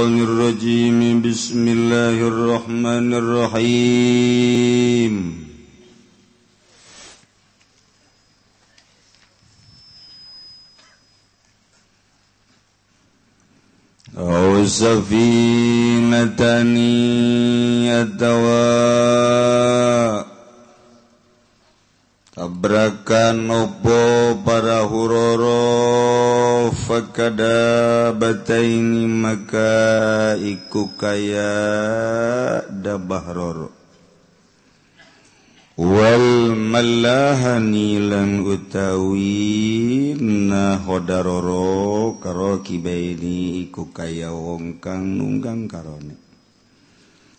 Minasyaitonirrajim. Bismillahirrahmanirrahim. Safinatani atawa tabrakan opo para huroro fakada bataini maka iku kaya dabahroro wal malahani lan utawi nahodaroro karo kibaini iku kaya wong kang nunggang karone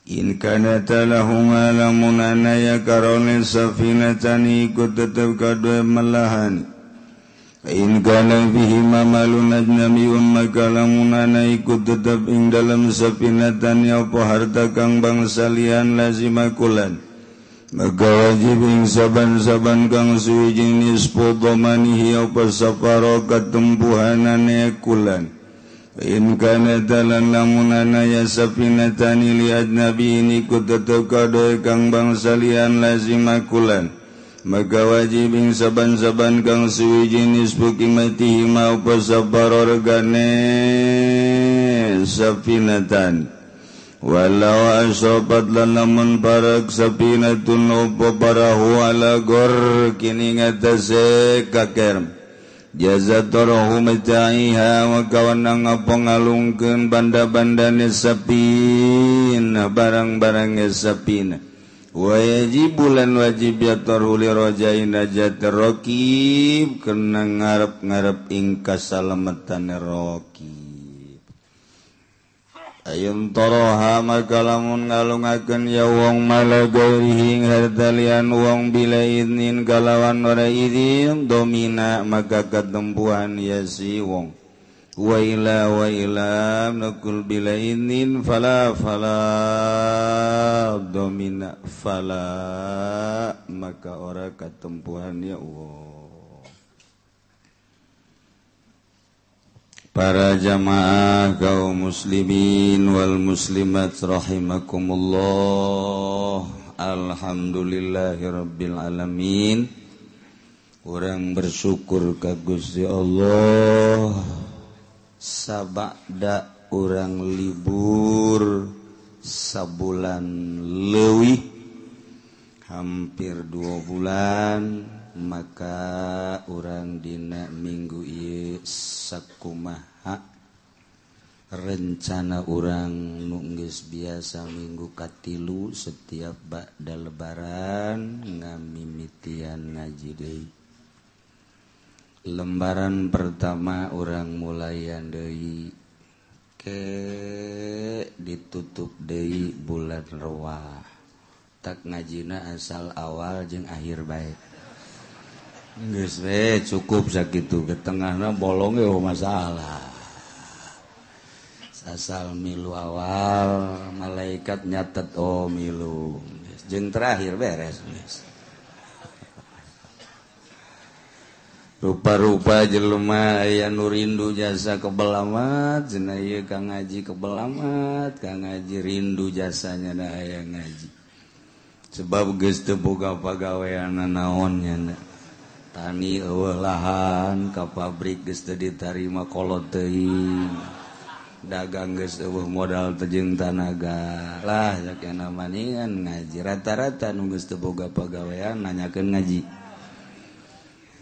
in kana talahum alamun anaya karone safinatani iku tetep kadue malahani in kana bihi mamalun ajnamiyun maka lamun anaya iku tetep ing dalam safinatani apa harta kang bangsalian lazimakulan maka wajib ing saban-saban kang suwijing nisfu dhamanihi apa saparo katempuhanane kulan in kana dalan lamun anaya safinatani li ajnabi ini ku tetep kadoe kang bangsalian lazimakulan maka wajib ing saban-saban kang suwijing nisfu qimatihi ma apa saparo regane safinatan walau asobat lanamun parak sapinatun upo parahu ala gor kini ngatase kaker jazatorohu meta'iha wakawanang apa ngalungken banda-bandane sapina barang-barangnya sapina wajibulan wajib yatorhu li rojain ajat rokib kena ngarep-ngarep ing kasalamatan rokib ayun toroha maka lamun ngalungaken ya wong malagairihing hardalian wong bila idnin kalawan wara idin domina maka ketempuhan ya si wong wa ila nakul bila idnin fala domina fala maka ora ketempuhan ya wong. Para jamaah kaum muslimin wal muslimat rahimakumullah. Alhamdulillahirabbil alamin. Urang bersyukur ka Gusti Allah sabada urang libur sabulan leuwih hampir 2 bulan maka urang dina minggu ieu sakumaha rencana urang nu geus biasa minggu katilu setiap ba'da lebaran ngamimitian ngaji deui. Lembaran pertama urang mulayan deui ke ditutup deui bulan Rewah. Tak ngajina asal awal jeung akhir bae. Geus we cukup sakitu ke tengahna bolong ge masalah. Asal milu awal malaikat nyatet oh milu jeung terakhir beres geus. Rupa-rupa jelema aya nu rindu jasa kebelamat cenah ieu ka ngaji kebelamat ka ngaji rindu jasanya da aya ngaji. Sebab geus teu boga pagawean naon nya tani eueuh lahan ka pabrik geus teu ditarima kolot teuing dagang geus eueuh modal teu jeung tanaga lah sakena maningan ngaji rata-rata nu geus teu boga pagawean nanyakeun ngaji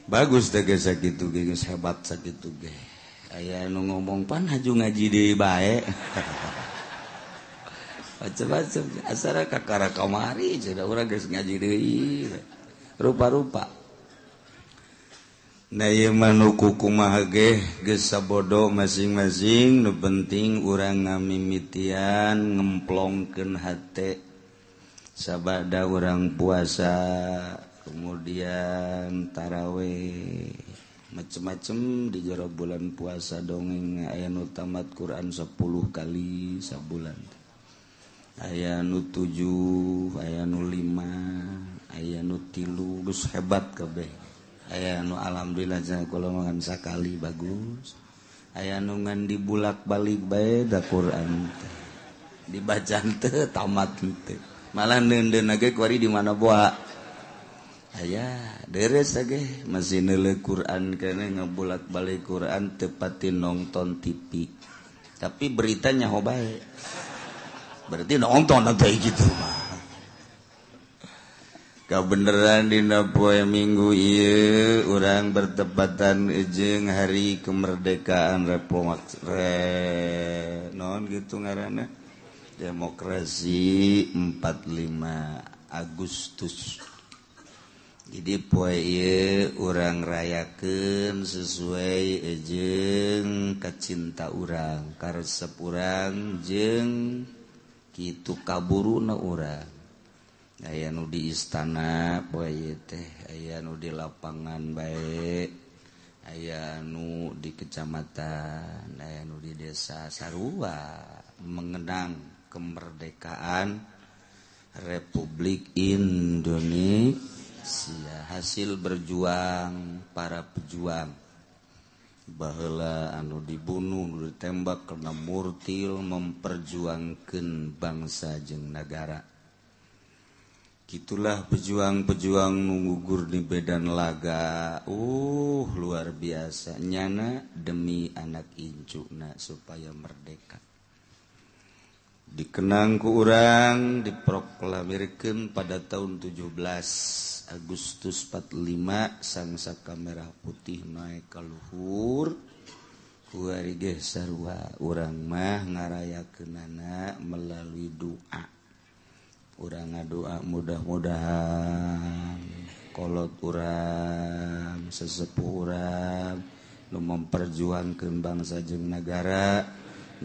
bagus teh geus sakitu ge geus hebat sakitu ge aya nu ngomong pan haju ngaji deui bae macam-macam asara kakara kamari cenah urang geus ngaji deui rupa-rupa. Nah ieu mah nu kumaha ge geus sabodo masing-masing nu penting urang ngamimitian ngemplongkeun hate sabada urang puasa kemudian tarawih macem-macem di jero bulan puasa dongeng aya nu tamat Quran 10 kali sabulan aya nu 7 aya nu 5 aya nu 3 geus hebat kabeh aya nu alhamdulillah jangan kula mangan sakali bagus aya nungan dibulak-balik bae da Quran dibacaan teu tamat teu malah neundeun ge kuari di mana boa aya deres ge masih neuleuh Quran keneh ngabulak-balik Quran teu pati nonton TV tapi beritanya bae berarti nonton atau gitu mah kabeneran dina poe Minggu ieu urang bertepatan jeung hari kemerdekaan non gitu ngaranna demokrasi 45 Agustus. Jadi poe ieu urang rayakeun sesuai jeung kacinta urang, karesep urang jeung kitu kaburuna urang. Aya nu di istana poe teh, aya nu di lapangan bae, aya nu di kecamatan, aya nu di desa sarua mengenang kemerdekaan Republik Indonesia, hasil berjuang para pejuang baheula anu dibunuh, nu ditembak karena murtil memperjuangkeun bangsa jeung nagara. Itulah pejuang-pejuang gugur di medan laga. Luar biasa nyana demi anak incuna supaya merdeka. Dikenang ku urang diproklamirkeun pada tahun 17 Agustus 45 sangsaka merah putih naik ka luhur. Kuari ge sarua urang mah ngarayakeunana melalui doa. Urang ngadoa mudah-mudahan kolot urang sesepuh urang nu memperjuangkeun bangsa jeung nagara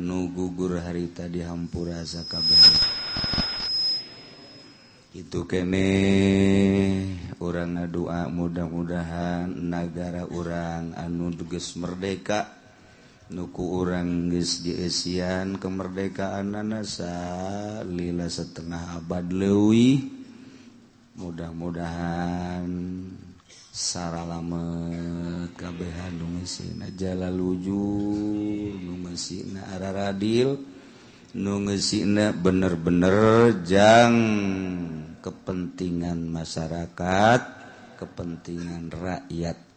nu gugur harita dihampura sakabeh. Itu kene urang ngadoa mudah-mudahan nagara urang anu geus merdeka nuku urang geus dieusian kemerdekaanna salila setengah abad leuwih mudah-mudahan saralamet kabehan nu ngeusina jalaluju nu ngeusina araradil nu ngeusina bener-bener jang kepentingan masyarakat kepentingan rakyat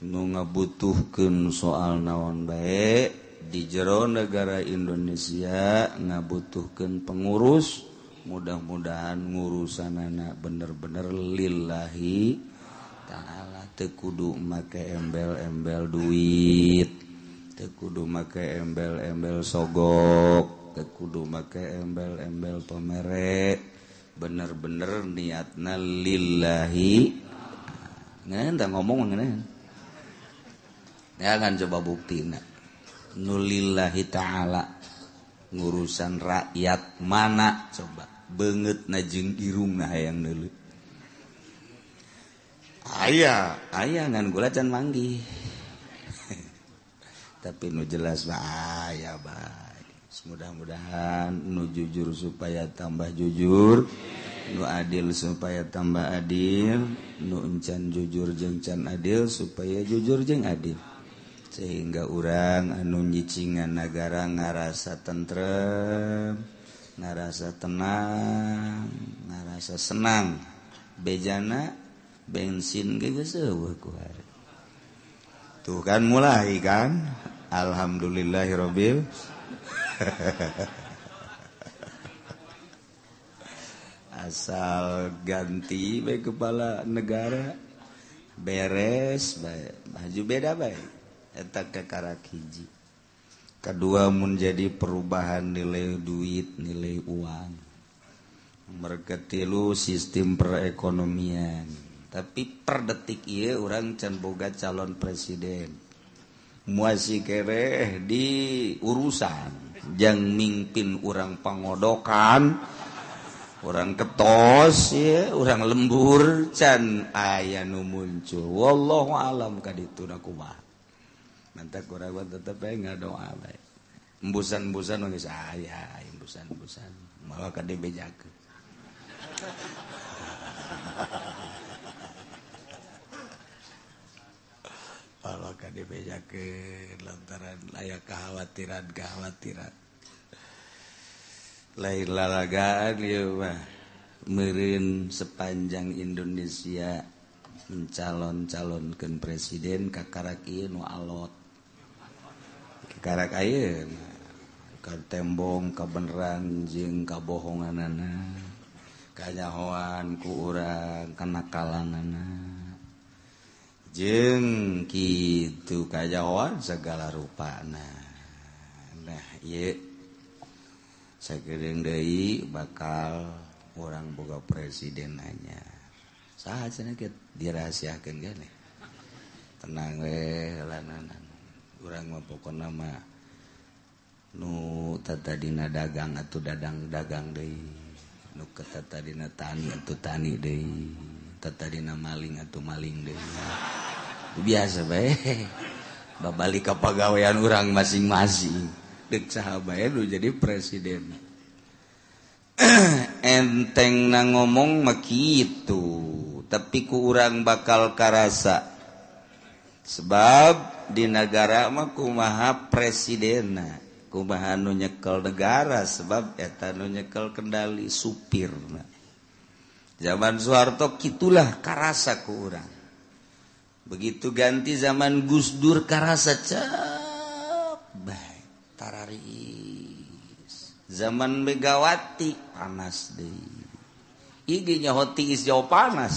nu ngabutuhkeun soal naon bae di jero negara Indonesia ngabutuhkeun pengurus mudah-mudahan ngurusanana bener-bener lillahi ta'ala teu kudu make embel-embel duit teu kudu make embel-embel sogok teu kudu make embel-embel pamere bener-bener niatna lillahi ngan tah ngomong ngan ya kan coba buktina nulillahi ta'ala ngurusan rakyat mana coba beungeut na jeung irungna hayang neuleuh aya ngan gula can manggih tapi nu jelas aya bae mudah-mudahan nu jujur supaya tambah jujur nu adil supaya tambah adil nu encan jujur jeung can adil supaya jujur jeung adil sehingga urang anu nyicingan nagara ngarasa tentrem, ngarasa tenang, ngarasa senang. Bejana bensin ge geus eueuh ku hari. Tuh kan mulai kan? Alhamdulillahirabbil asal ganti bae kepala negara beres bae, baju beda bae. Eta kekarak hiji. Kedua menjadi perubahan nilai duit, nilai uang. Nomor ketilu sistem perekonomian. Tapi per detik ieu urang can boga calon presiden. Muasi kereh di urusan jang mingpin urang pangodokan, urang ketos ya, urang lembur can aya nu muncul. Wallahu alam kadituna kumaha. Mantap kurang tetep bae ngadoa bae. Embusan-embusan geus aya, embusan-embusan. Mawa ka dibejakeun. Kalau maka dibejakeun lantaran aya kekhawatiran lain lalagaan ieu mah meureun sepanjang Indonesia mencalon-calonkeun presiden kakarak ieu nu alot kakarak ayeuna ka tembong kabeneran jeung kabohonganana kanyahoan ku urang kanakalanana jeung kitu kanyahoan segala rupana nah ieu sakedeung deui bakal urang boga presiden anyar saha cenah ge dirahasiakeun gane tenang we lananan urang mah pokona mah nu tatadina dagang atuh dagang deui nu tatadina tani atuh tani deui tatadina maling atuh maling deui biasa bae babalik ka pagawean urang masing-masing dek saha bae nu jadi presiden enteng na ngomong mah kitu tapi ku urang bakal karasa sebab di negara mah kumaha presidenna kumaha nu nyekel negara sebab eta nu nyekel kendali supirna zaman Soeharto kitulah karasa ku urang begitu ganti zaman Gus Dur karasa cep bae tararis zaman Megawati panas deui ieu nyaho tiis jauh panas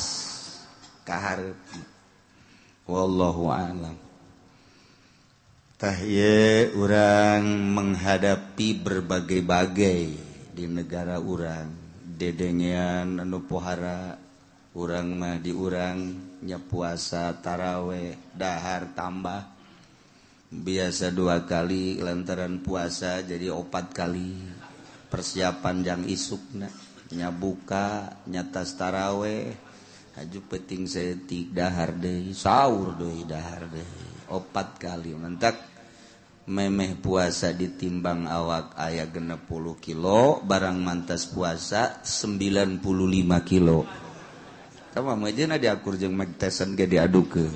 kahareup wallahu a'lam tah ieu urang menghadapi berbagai-bagai di negara urang dedengean anu pohara urang mah di urang nya puasa tarawih dahar tambah biasa 2 kali lantaran puasa jadi 4 kali persiapan jang isukna nya buka nya tas tarawih haju penting setik dahar deui sahur deui dahar deui 4 kali mentak memeh puasa ditimbang awak aya 60 kilo barang mantas puasa 95 kilo sama meujeuna diakur jeung Mike Tyson ge diadukeun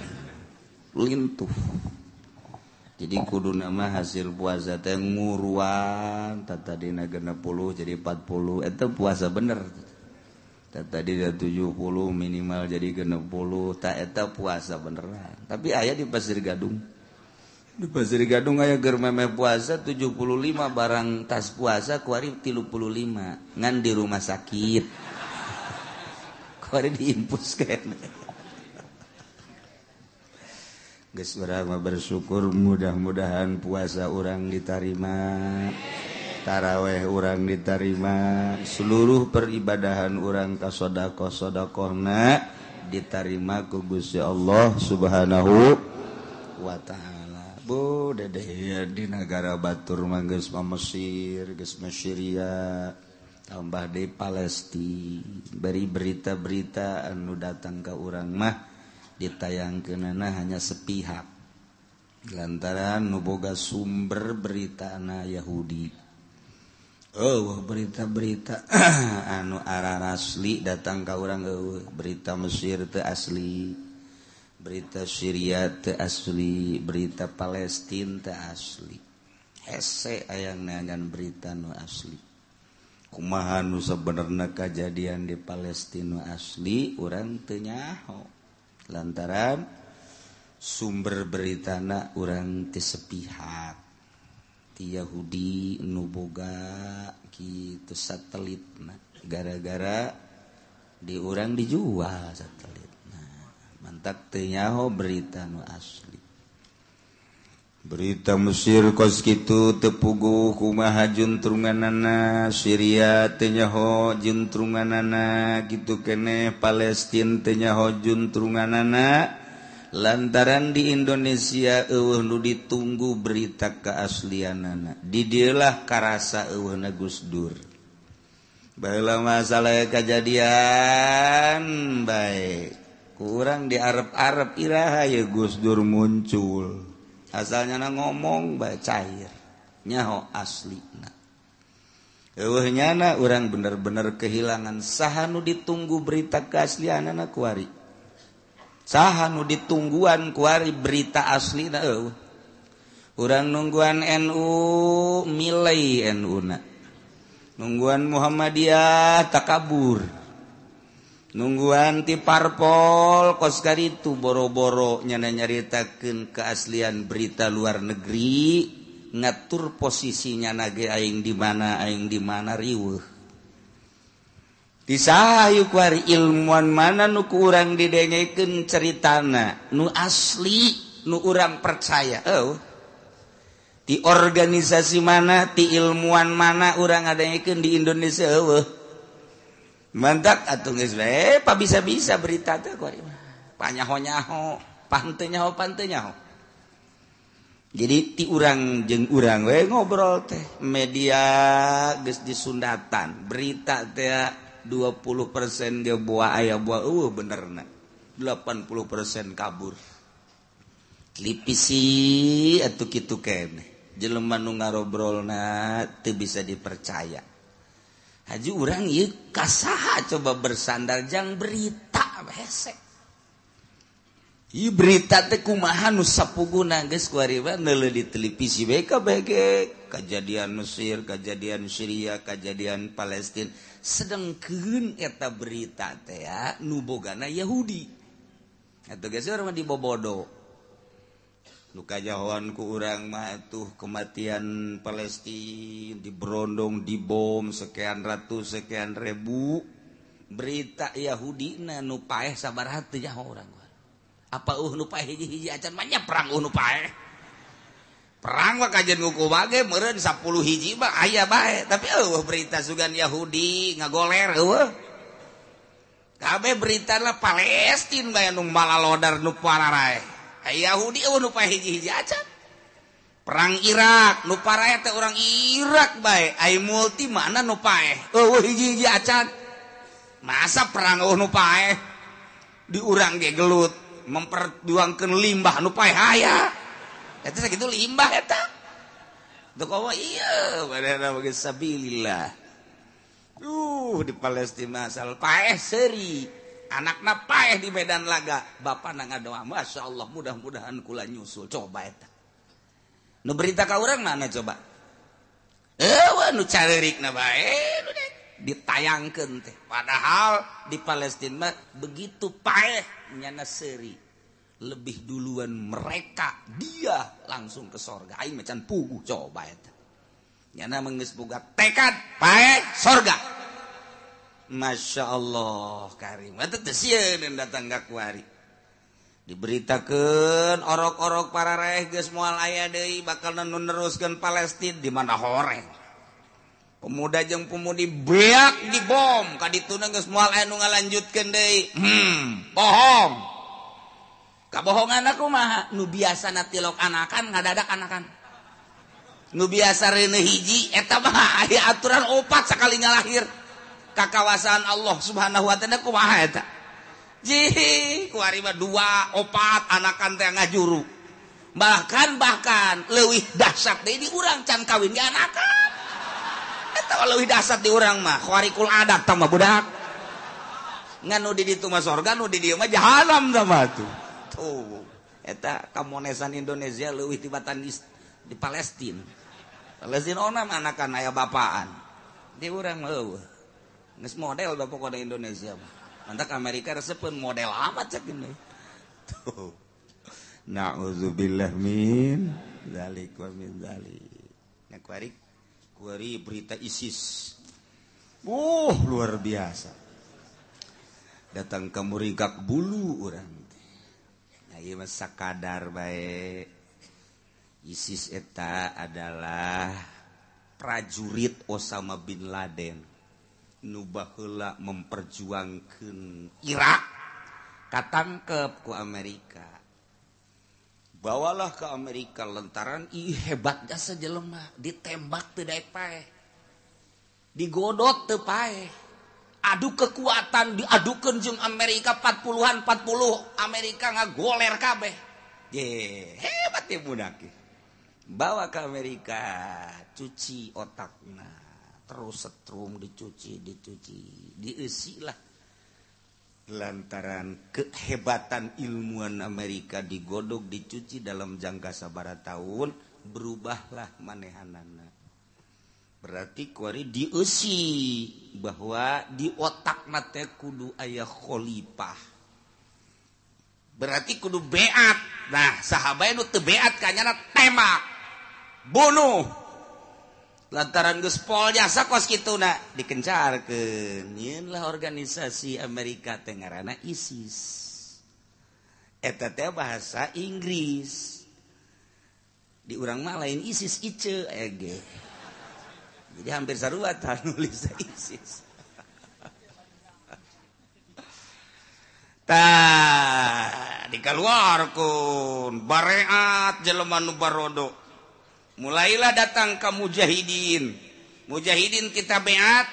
lintuh jadi kuduna mah hasil puasa teh nguruan tadina 60 jadi 40 eta puasa bener tadina 70 minimal jadi 60 tak eta puasa beneran tapi aya di Pasir Gadung aya keur memeh puasa 75 barang tas puasa kuari 35 ngan di rumah sakit kuari diinfus kene geus urang mah bersyukur mudah-mudahan puasa urang ditarima tarawih urang ditarima seluruh peribadahan urang ka sedekah-sedekahna ditarima ku Gusti Allah Subhanahu wa taala. Bu dedeh di negara batur mah geus Mesir, geus Syria, tambah di Palestina. Beri berita-berita anu datang ka urang mah ditayangkeunana hanya sepihak lantaran nu boga sumber beritana Yahudi berita-berita anu arah asli datang ka urang berita Mesir teu asli berita Syria teu asli berita Palestina teu asli hese aya ngan berita nu asli kumaha nu sabenerna kajadian di Palestina asli urang teu nyaho lantaran sumber beritana urang teu sepihak ti Yahudi nu boga kitu satelitna gara-gara di urang dijual satelitna mantak teu nyaho berita nu asli berita Mesir kos kitu teu puguh kumaha juntrunganana Syria teu nyaho juntrunganana kitu keneh Palestina teu nyaho juntrunganana lantaran di Indonesia eueuh nu ditunggu berita keaslianana di dieulah karasa eueuhna Gus Dur baheula masalah kejadian bae kurang di arep-arep iraha ye Gus Dur muncul asalnya na ngomong bae cair nyaho aslina eueuh nyana urang bener-bener kehilangan saha nu ditunggu berita keaslianana kuari saha nu ditungguan kuari berita asli urang nungguan NU milai NU na nungguan Muhammadiyah takabur nungguan ti parpol kos karitu boro-boro nyaritakeun keaslian berita luar negeri ngatur posisinya nage aing di mana riweuh di saha kuari ilmuwan mana nu ku urang didengekeun ceritana nu asli nu urang percaya di organisasi mana ti ilmuwan mana urang ngadengekeun di Indonesia mantak atuh geus we pa bisa-bisa berita teh kuari panyaho-nyaho panteu nyaho jadi ti urang jeung urang we ngobrol teh media geus disundatan berita teh 20% dia buah aya buah benerna 80% kabur lipisi atuh kitu keneh jelema nu ngarobrolna teu bisa dipercaya haji urang ieu kasaha coba bersandar jang berita hese ieu berita teh kumaha nu sapuguna geus kuari mah neuleuh di televisi bae kabeh kejadian Mesir kejadian Syria kejadian Palestina sedengkeun eta berita teh nu bogana Yahudi atuh geus urang mah dibobodo nu kajahoan ku urang mah atuh kematian Palestina diberondong dibom sekian ratus sekian ribu berita Yahudi na nu paeh sabaraha teu nyaho urang apa nu paeh hiji-hiji acan mah nya perang nu paeh perang mah kajen nguku bage meureun 10 hiji mah aya bae tapi berita sugan Yahudi ngagoler kabeh berita lah Palestina bae nu malalodar nu pararae Yahudi nu paeh hiji-hiji acan perang Irak nu pararae teh urang Irak bae ai multi mana nu paeh hiji-hiji acan masa perang nu paeh di urang ge gelut memperjuangkeun limbah nu paeh aya eta sakitu limbah eta teu komo ieu badana bagi sabilillah di Palestina asal paeh seuri anakna paeh di medan laga bapana ngadoa masyaallah mudah-mudahan kula nyusul coba eta nu berita ka urang mana coba nu careurikna bae nu ditayangkeun teh padahal di Palestina begitu paeh nyana seuri lebih duluan mereka dia langsung ke sorga aing macan puguh coba eta nyana geus boga tekad paeh sorga masyaallah karim eta teh sieun datang ka kuari diberitakeun orok-orok pararaeh geus moal aya deui bakal neruskeun Palestina di mana horeng pemuda jeung pemudi beak dibom ka dituna geus moal aya nu ngalanjutkeun deui bohong kabohongan aku mah nu biasa tilok anakan ngadadak anakan nu biasa reuneuh hiji eta mah aya aturan opat sakali ngalahir ka kawasan Allah Subhanahu wa taala kumaha eta jih kuari mah 2 4 anakan teh ngajuru bahkan leuwih dahsyat deui di urang can kawin ge anakan eta leuwih dahsyat di urang mah khariqul adat tah mah budak ngan nu di ditu mah sorga nu di dieu mah jahanam tah mah tuh eta kamonesan Indonesia leuwih tibatan di Palestina onam anakan aya bapaan di urang mah geus model da pokona Indonesia mah mantak Amerika resepkeun model amat cek ini tuh naudzubillah min zalik wa min zalik nya kuari berita ISIS luar biasa datang ke Murigak Bulu urang ieu mah sakadar bae ISIS eta adalah prajurit Osama bin Laden nu baheula memperjuangkeun Irak katangkep ku Amerika bawalah ke Amerika lantaran hebatnya sajelema ditembak teu daek paeh digodot teu paeh adu kekuatan diadukeun jeung Amerika 40 Amerika ngagoler kabeh hebat ya budak bawa ke Amerika cuci otakna terus setrum dicuci dieusi lah lantaran kehebatan ilmuwan Amerika digodok dicuci dalam jangka sabara tahun berubahlah manehanana. Berarti kuari dieusi bahwa di otak nate kudu aya khalifah. Berarti kudu beat. Nah, sahabat nu teu beat kanyana tembak. Bunuh. Lantaran geus pol jasa kos kituna dikencarkeun. Yeun lah organisasi Amerika teh ngaranna ISIS. Eta teh bahasa Inggris. Di urang mah lain ISIS ice ege. Jadi hampir sarua tah nulis ISIS. Tah dikaluarkeun bareat jelema nu barodo. Mulailah datang ke mujahidin. Mujahidin kita beat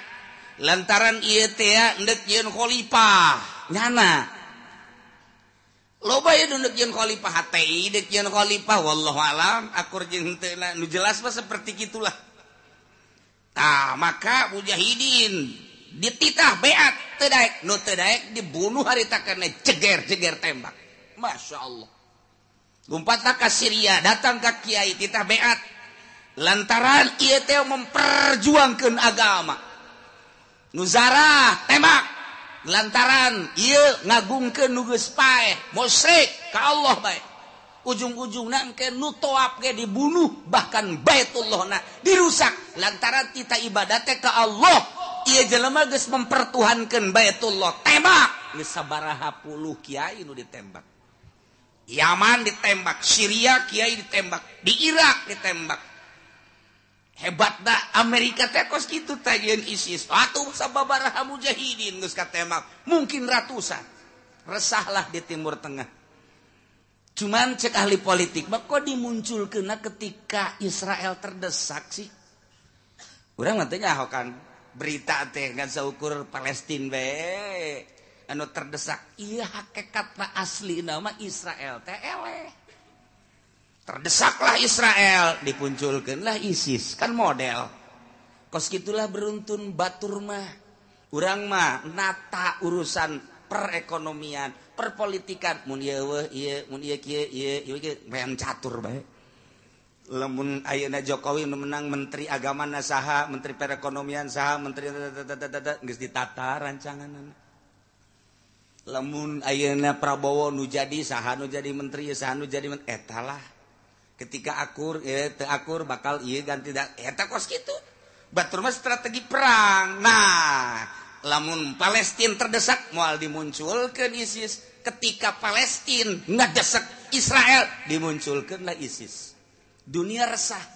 lantaran ieu teh endek yeun khalifah. Nyana. Loba ye endek yeun khalifah HTI, endek yeun khalifah wallahu alam, akur jeung teu nu jelas mah seperti gitulah. Nah, maka mujahidin dititah beat teu daek, nu teu daek dibunuh harita kana jeger-jeger tembak. Masyaallah. Lompatna ka Syria, datang ka kiai titah beat. Lantaran ieu teh memperjuangkeun agama. Nuzara tembak. Lantaran ieu ngagungkeun nu geus paeh, musyrik ka Allah bae. Ujung-ujungna engke nu toab ge dibunuh, bahkan Baitullahna dirusak lantaran kita ibadat teh ka Allah. Ieu jelema geus mempertuhankeun Baitullah. Tembak. Geus sabaraha puluh kiai nu ditembak. Yaman ditembak, Syria kiai ditembak, di Irak ditembak. Hebat dah Amerika teh kos kitu teh yeun ISIS. Atuh sababaraha mujahidin geus katembak, mungkin ratusan. Resahlah di Timur Tengah. Cuman cek ahli politik, kok dimunculkeunna ketika Israel terdesak sih? Urang mah teh nyahokan berita teh ngan saukur Palestina bae anu terdesak. Ieu hakikatna aslina mah Israel teh eleh. Terdesaklah Israel, dipunculkanlah ISIS, kan model. Kos gitulah beruntun batur mah. Urang mah nata urusan perekonomian, perpolitikan. Mun ieu ieu, mun ieu kieu ieu main catur bae. Lamun ayeuna Jokowi nu menang menteri agama saha, menteri perekonomian saha, menteri geus ditata rancanganna. Lamun ayeuna Prabowo nu jadi saha nu jadi menteri saha nu jadi eta lah. Ketika akur teu akur bakal ieu ganti eta kos kitu. Batur mah strategi perang. Nah, lamun Palestina terdesak moal dimunculkeun ISIS. Ketika Palestina ngadesak Israel dimunculkeunlah ISIS. Dunia resah.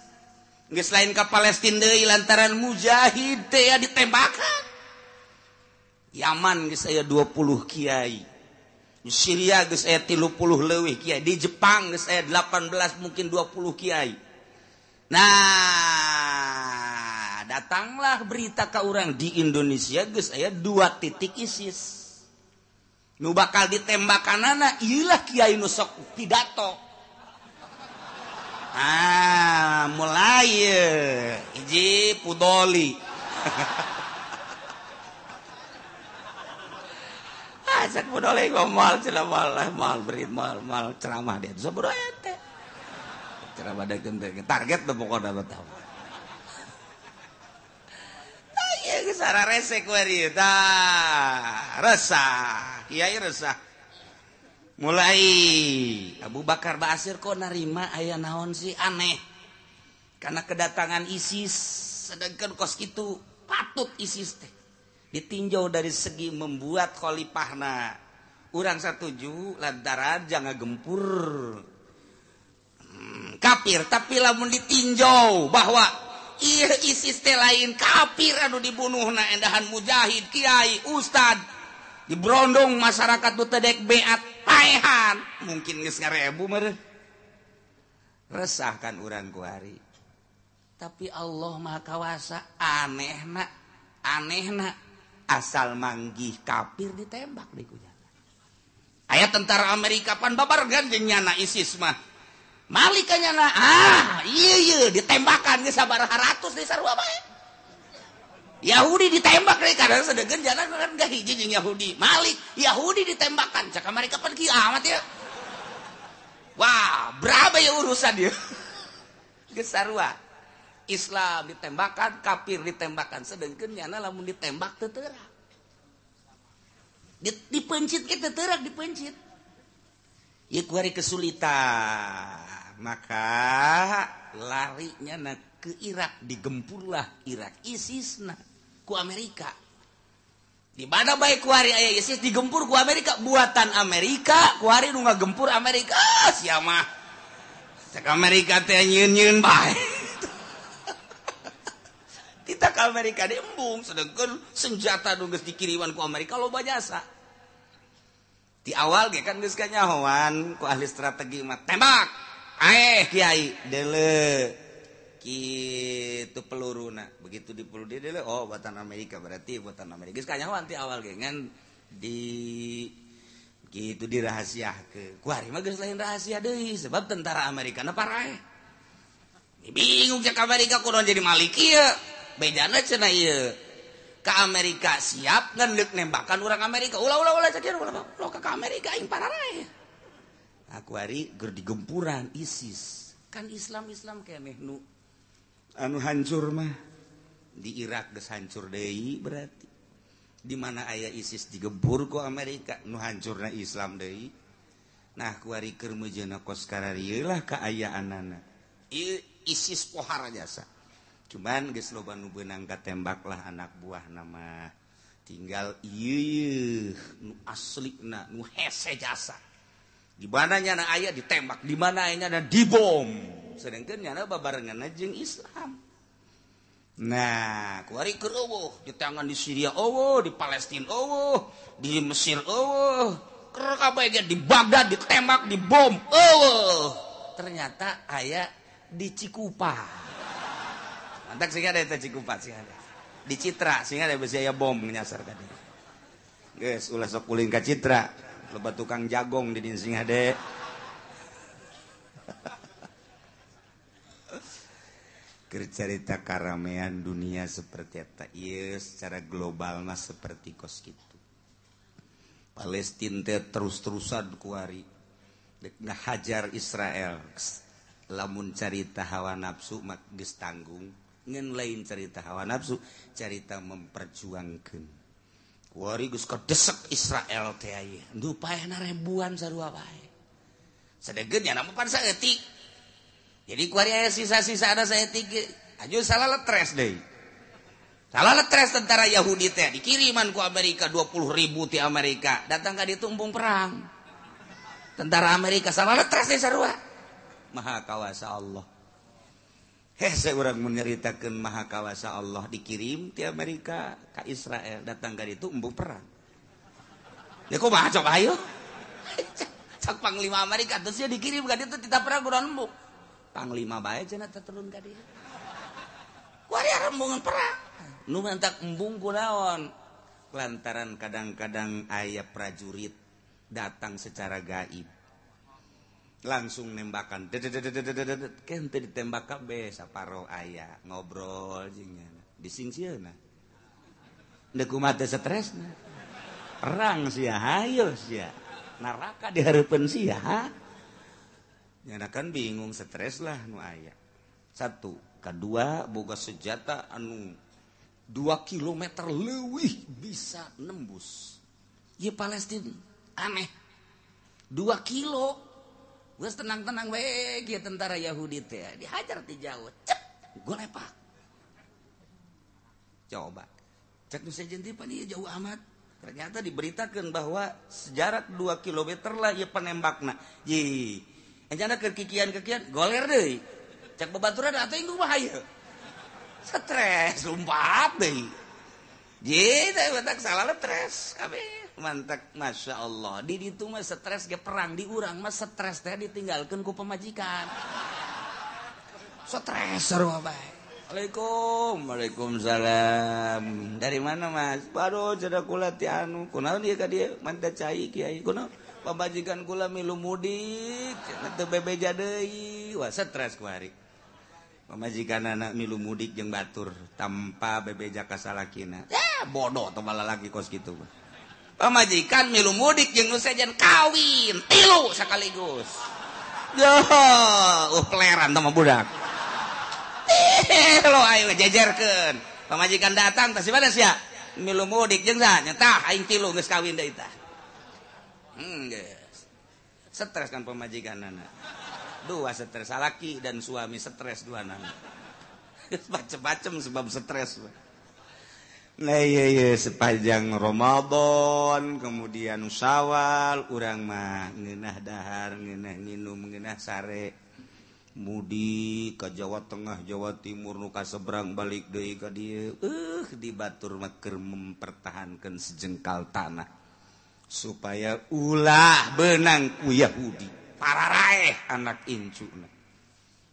Geus lain ka Palestina deui lantaran mujahid teh ditembakan. Yaman geus aya 20 kiai. Di Syria geus aya 30 leuwih kiai, di Jepang geus aya 18 mungkin 20 kiai. Nah, datanglah berita ka urang di Indonesia geus aya 2 titik ISIS. Nu bakal ditembakanana ieu lah kiai nu sok pidato. Ah, mulai hiji Pudoli. Sak budole ngomong mal berit mal ceramah dia sabaraha teh. Ceramah dakeun teh target teh pokona mah tahu. Tah ieu geus sararese ku ari tah. Resah, kiai resah. Mulai Abu Bakar Ba'asyir kok narima aya naon sih aneh. Karena kedatangan ISIS sedangkan kos kitu patut ISIS teh ditinjau dari segi membuat khalifahna. Urang satuju lantaran jangan gempur kafir, tapi lamun ditinjau bahwa ieu ISIS teh lain kafir anu dibunuhna endahan mujahid, kiai, ustad, dibrondong masyarakat teu dek beat paehan, mungkin geus ngarebu meureun. Resah kan urang ku ari. Tapi Allah Maha Kawasa, anehna asal manggih kafir ditembak di kujana. Aya tentara Amerika pan babargan jeung nyana ISIS mah. Malika nyana ieu ditembakan geus sabaraha ratus di sarua bae. Yahudi ditembak karena sedegan jalan kan gak hiji jeung Yahudi. Malik Yahudi ditembakkan. Cak Amerika pan kiamat ya. Wah, berapa ya urusan dia? Geus sarua. Islam ditembakkan, kafir ditembakkan. Sedengkeun nyana lamun ditembak teu teurak. Dipencit ke teu teurak dipencit. Ieu kuari kesulitan. Maka larinya na ke Irak, digempurlah Irak ISIS-na ku Amerika. Di mana baik kuari aya ISIS digempur ku Amerika, buatan Amerika, kuari nu ngagempur Amerika. Sia mah cek Amerika teh nyieun-nyieun bae. Kita ke Amerika diembung, sedangkan senjata nu geus dikiriman ku Amerika loba jasa. Di awal ge kan geus kanyahoan ku ahli strategi mah tembak. Kiai deuleu kitu peluruna begitu dipeluru dia dulu oh buatan Amerika berarti buatan Amerika geus kanyahoan ti awal ge ngan di kitu dirahasiakeun kuari mah geus lain rahasia deui sebab tentara Amerika na parae bingung cek Amerika kunaon jadi malik ieu bedana cenah ieu ka Amerika siap ngan deuk nembakan urang Amerika ulah cek ieu ulah ka Amerika aing parae aku hari ger digempuran ISIS kan Islam keneh nu anu hancur mah di Irak geus hancur deui berarti di mana aya ISIS digempur ku Amerika nu hancurna Islam deui nah kuari keur meujeuna kos kararieu lah kaayaanana ieu ISIS pohara jasa cuman geus loba nu beunang katembak lah anak buah nama tinggal ieu nu aslina nu hese jasa di mana nyana aya ditembak di mana aya nyana dibom sedangkan nyana babarenganna jeung Islam. Nah, kuari keur eueuh di tangan di Syria eueuh, di Palestina eueuh, di Mesir eueuh, keur kabeh ge di Baghdad ditembak, dibom eueuh. Ternyata aya di Cikupa. Mantak sing ada eta Cikupa sing ada. Di Citra sing ada bisi aya bom nyasar ka dieu. Geus ulah sok ulin ka Citra, loba tukang jagong di dieu sing ade. Cerita karamean dunia seperti eta ieu secara global mah seperti kos kitu. Palestina teh terus-terusan kuari dek ngahajar Israel. Lamun carita hawa nafsu mah geus tanggung, ngeun lain carita hawa nafsu, carita memperjuangkeun. Kuari geus kadesek Israel teh aya. Duh paehna ribuan sarua bae. Sadegeun nya mah pan saeutik. Jadi kuari aya sisa-sisa ada saya tiga. Aja salah letres deh. Salah letres tentara Yahudi teh dikiriman ku Amerika 20.000 ti Amerika. Datang ka ditu embung perang. Tentara Amerika salah letres deh sarua. Maha kawasa Allah. Hese urang menyaritakeun maha kawasa Allah dikirim ti Amerika ka Israel. Datang ka ditu embung perang. Ya kumaha cok ayo. Cak panglima Amerika terus dia dikirim ka ditu tita perang kunaon embung. Panglima bae cenah turun ka dieu. Kuari rembungan perang. Nu mantak embung kunaon? Lantaran kadang-kadang aya prajurit datang secara gaib. Langsung nembakan. Kente ditembak kabeh saparo aya ngobrol jeung nya. Disingcieuna. Deuk kumaha teh stresna. Perang sia hayo sia. Neraka dihareupeun sia. Nyana kan bingung stres lah nu aya. Satu, kedua boga senjata anu 2 kilometer leuwih bisa nembus. Ieu Palestina aneh. 2 kilo. Geus tenang-tenang we kieu tentara Yahudi teh dihajar ti jauh. Cep, golepak. Coba. Cek nu sejen teh pan ieu jauh amat. Ternyata diberitakeun bahwa sejarak 2 kilometer lah ieu penembakna. Ye. Encana kekikian goler deui. Cek babaturan atuh ingkung mah hayu. Stres lumpat deui. Ye teh batak salah stres kabeh. Mantak masyaallah. Di ditu mah stres ge perang di urang mah stres teh ditinggalkeun ku pamajikan. Stres sarua bae. Waalaikumsalam. Dari mana Mas? Baru cenah kula ti anu. Kunaon ieu ka dieu? Manta cai kiai. Kunaon? Pamajikan kula milu mudik, teu bebeja deui. Wah stres kuari. pamajikan anak milu mudik jeung batur tanpa bebeja ka salakina. Bodoh teu lalaki kos kitu. Pamajikan milu mudik jeung nu sejen kawin 3 sakaligus. Yo, kleran teh mah budak. Lo ayo ngejejerkeun. Pamajikan datang teh si mana sia? Milu mudik jeung sa nya tah aing 3 geus kawin deui tah. Geus. Stres kan pamajikanana. 2 stres, laki dan suami stres 2 anak. Macem-macem sebab stres. Nah iya sepanjang Ramadan kemudian Syawal urang mah ngeunah dahar, ngeunah nginum, ngeunah sare mudik ka Jawa Tengah, Jawa Timur nu kaseberang balik deui ka dieu. Di batur mah keur mempertahankan sejengkal tanah supaya ulah benang ku Yahudi. Pararaeh anak incuna.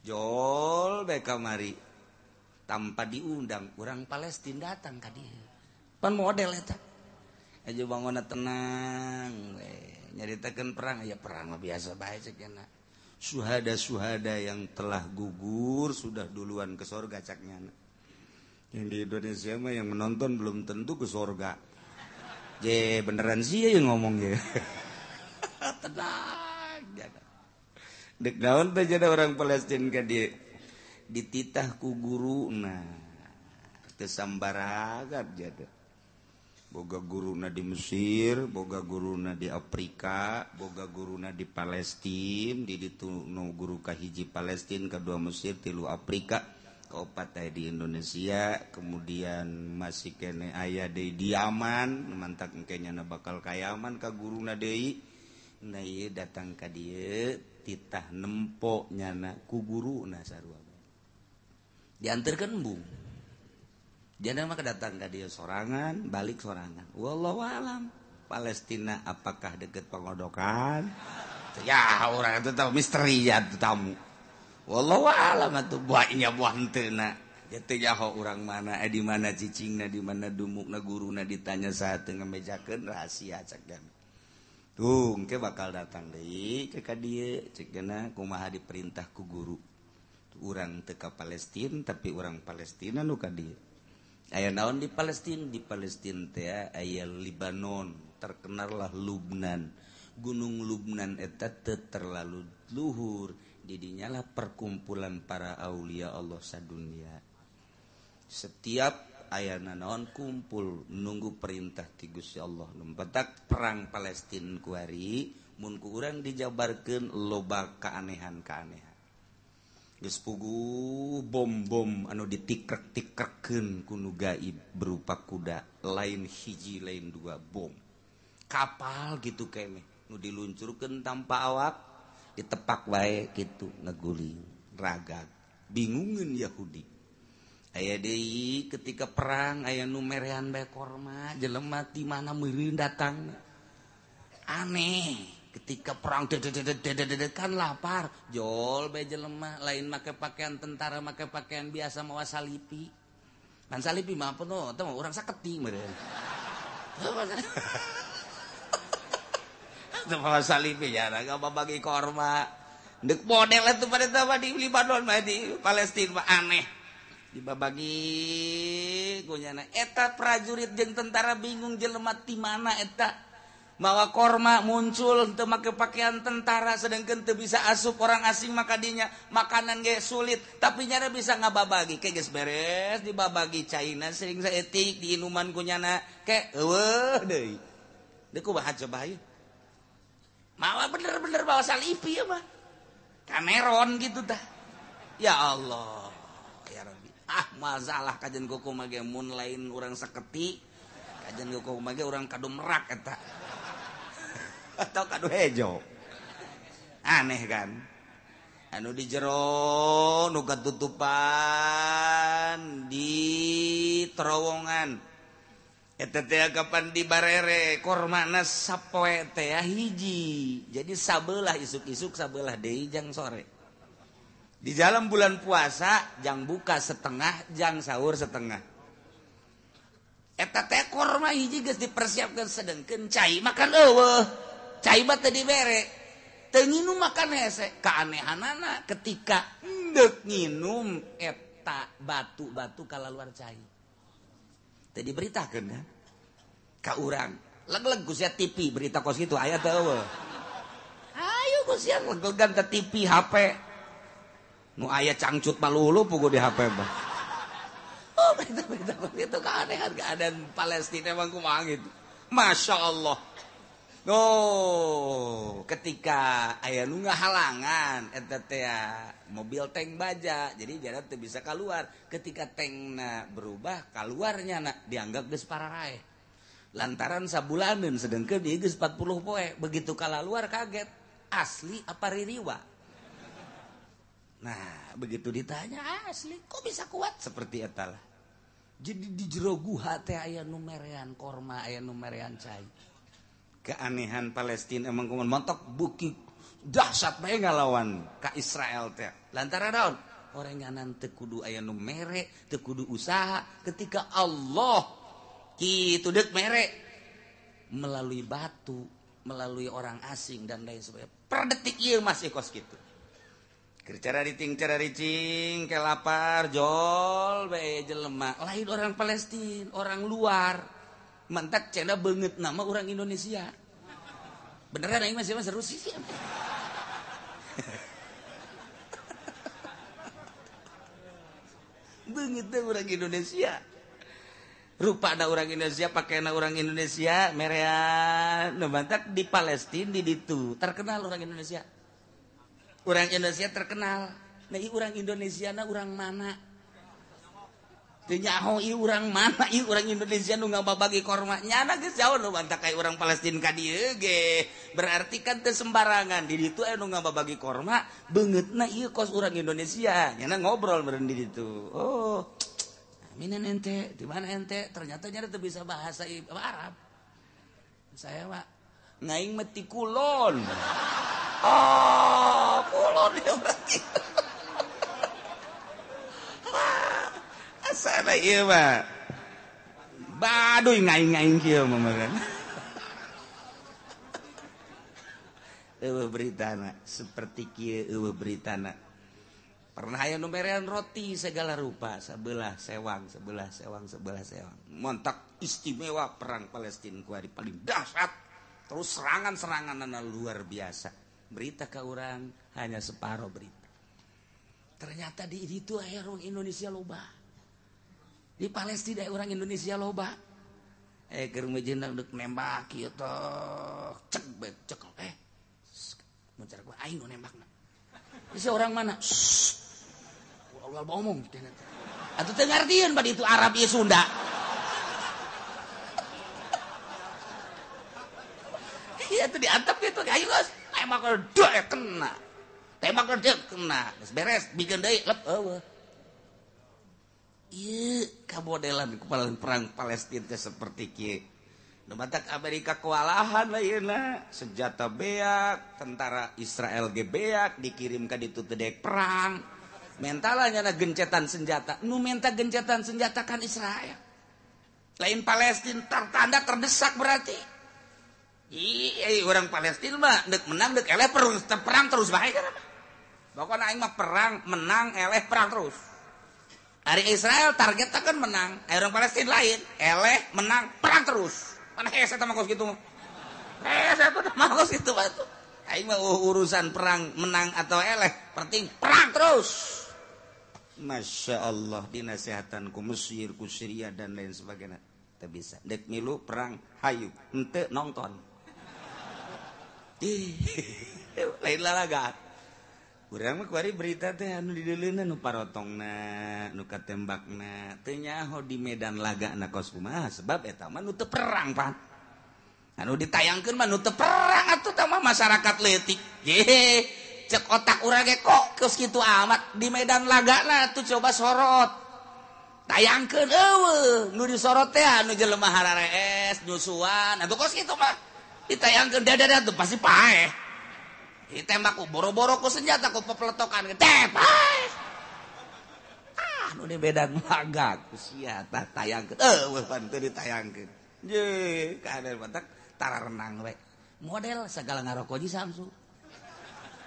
Jol bae kamari tanpa diundang urang Palestina datang ka dieu. Pan model eta. Aja bangona tenang we. Nyaritakeun perang ya perang mah biasa bae cenah. Suhada-suhada yang telah gugur sudah duluan ke surga caknya. Yang di Indonesia mah yang menonton belum tentu ke surga. Je beneran sih yang ngomong ya. Tenang. Dek naon teh jadi orang Palestina ka dieu dititah ku guruna teu sambaragat jadi boga guruna di Mesir, boga guruna di Afrika, boga guruna di Palestina, di ditu nu guru ka hiji Palestina, kedua Mesir, 3 Afrika, kaopat aya di Indonesia, kemudian masih kene aya deui di Yaman, mantak engke nya bakal ka Yaman ka guruna deui. Nah ieu datang ka dieu titah nempo nyana ku guruna sarua. Dianterkeun embung. Jana mah datang ka dieu sorangan, balik sorangan. Wallahu alam. Palestina apakah deket pengodokan? Ya urang itu tahu misteri ya tamu. Wallahu alam atuh buahnya buah henteu. Ya teu nyaho urang mana di mana cicingna, di mana dumukna guruna ditanya saat teu ngamejakeun rahasia cak dan. Tuh, engke bakal datang deui ke ka dieu ceukna kumaha diperintah ku guru. Urang teu ka Palestina tapi urang Palestina nu ka dieu. Aya naon di Palestina? Di Palestina teh aya Libanon, terkenallah Lubnan. Gunung Lubnan eta teu terlalu luhur, didinya lah perkumpulan para aulia Allah sadunya. Setiap ayana naon kumpul nunggu perintah ti Gusti Allah. Nempetak perang Palestina kuari mun ku urang dijabarkeun loba kaanehan-kaanehan. Geus puguh bom-bom anu ditikrek-tikrekeun ku nu gaib berupa kuda, lain hiji lain 2 bom. Kapal gitu keneh nu diluncurkeun tanpa awak, ditepak wae kitu ngaguling, ragag. Bingungeun Yahudi. Aya deui ketika perang aya nu merean bae korma jelema ti mana meureun datang. Aneh, ketika perang kan lapar, jol bae jelema lain make pakaian tentara, make pakaian biasa mawa salipi. Kan salipi mah apa no, teh urang saketi meureun. Teu mawa salipi ya, enggak babagi korma. Deuk model itu pada teh di Libanon mah di Palestina mah aneh. Dibabagi kunyana eta prajurit jeung tentara bingung jelema ti mana eta mawa korma muncul teu make pakaian tentara sedangkeun teu bisa asup orang asing maka dinya makanan ge sulit tapi nyana bisa ngababagi ke geus beres dibabagi caina sering saeutik di inuman kunyana ke eueuh deui deuk kumaha coba ieu mawa bener-bener bawa salipi ya mah kameron gitu tah ya Allah ya Rabbi. Masalah kajen kuku mage mun lain urang saketi kajen kuku mage urang kadu merak eta atau kadu hejo aneh kan anu di jero nu katutupan di terowongan eta teh kapan di barere kormana sapoe teh hiji jadi sabelah isuk-isuk sabelah deui jang sore. Di dalam bulan puasa jang buka setengah, jang sahur setengah. Eta teh korma hiji geus dipersiapkeun sedengkeun cai makan eueuh. Cai mah teu dibere. Teu nginum makan hese. Kaanehanana ketika dek nginum eta batu-batu kalaluar cai. Teu diberitakeun kan ka urang. Leg-leg ku sia TV berita kos kitu aya teu eueuh. Ayo ku sia leg-legan teh TV HP. Nu aya cangcut malulu pugu di HP mah. Oh, berita-berita itu keanehan Palestina emang kumaha gitu. Masya Allah. Oh, ketika aya nu ngahalangan eta teh mobil tank baja, jadi jarak teu bisa keluar. Ketika tankna berubah, keluarnya dianggap geus pararae. Lantaran sabulaneun sedengkeun ieu geus 40 poe, begitu kalaluar kaget. Asli apa ririwa? Nah, begitu ditanya asli, kok bisa kuat seperti eta lah. Jadi di jero guha teh aya nu merean korma, aya nu merean cai. Keanehan Palestina emang kumaha montok buki dahsyat bae ngalawan ka Israel teh. Lantaran naon? Orenganan teu kudu aya nu mere, teu kudu usaha ketika Allah kitu deuk mere melalui batu, melalui orang asing dan lain sebagainya. Per detik ieu masih kos kitu. Cara ricing ke lapar jol bae jelema lain orang Palestina orang luar mantak cenah beungeut nama orang Indonesia beneran aing masih seru sih beungeut orang Indonesia rupana orang Indonesia pakaian orang Indonesia merean nu mantak di Palestina di ditu terkenal orang Indonesia. Orang Indonesia terkenal. Nah, orang Indonesia na orang mana? Teu nyaho ieu urang mana? Ieu urang Indonesia nu ngababagi korma. Nyana geus jauh nu bantah kayak urang Palestina ka dieu ge. Berarti kan teu sembarangan. Di ditu anu ngababagi korma, beungeutna ieu kos urang Indonesia. Nyana ngobrol beureun di ditu. Oh. Minen ente, di mana ente? Ternyata nyana teu bisa bahasa Arab. Saya mah ngaing meti kulon. Oh, kulon ya berarti. Asana ieu mah. Baduy ngaing-ngaing kieu mah kan. Eueuh beritana seperti kieu eueuh beritana. Pernah aya nu merean roti segala rupa, sebelah sewang. Montak istimewa perang Palestina ku ari paling dahsyat. Terus serangan-seranganna luar biasa. Berita ke orang hanya separuh berita. Ternyata di itu aya orang Indonesia loba. Di Palestina orang Indonesia loba. Keur mejeunna deuk nembak kieu toh. Cek. Mencar gua aing nu nembakna. Bisa orang mana? Allah ngomong. Atuh teu ngartieun bade itu Arab ieu Sunda. Iya tuh diantep gitu ayo geus. Tembak dia kena. Tembak dia kena. Beres bikin deui lep eueuh. Ieu kamodelan perang Palestina teh seperti kieu. Nu matak Amerika kewalahan layeuna, senjata beak, tentara Israel ge beak dikirim ka ditu teh daek perang. Mentalnya na gencetan senjata. Nu minta gencetan senjata kan Israel. Lain Palestina tertanda terdesak berarti. Orang Palestina mah dek menang dek eleh perang terus bae kan. Pokoknya aing mah perang menang eleh perang terus. Hari Israel targetnya kan menang, orang Palestina lain eleh menang perang terus. Mana hese teh mah kos kitu. Hese teh mah kos kitu batu. Aing mah urusan perang menang atau eleh, penting perang terus. Masya Allah dinasehatan ku Mesir, ku Syria dan lain sebagainya. Teu bisa. Dek milu perang hayu, henteu nonton. Lain lalaga. Urang mah kuari berita teh anu dideuleunan nu parotongna, nu katembakna, teu nyaho di medan lagana kos kumaha sebab eta mah nu teu perang pan. Anu ditayangkeun mah nu teu perang atuh tah mah masyarakat leutik. Ye, cek otak urang ge kok geus kitu amat di medan lagana tuh coba sorot. Tayangkeun eueuh, nu disorot teh anu jelema hararees, nyusuan, atuh kos kitu mah. Ditayangkeun dada tuh pasti paeh. Ditembak ku boro-boro ku senjata ku pepletokan teh paeh. Nu di medan laga ku sia tah tayangkeun. Eueuh pan teu ditayangkeun. Ye, kader batak tara renang we. Model segala ngaroko Ji Samsu.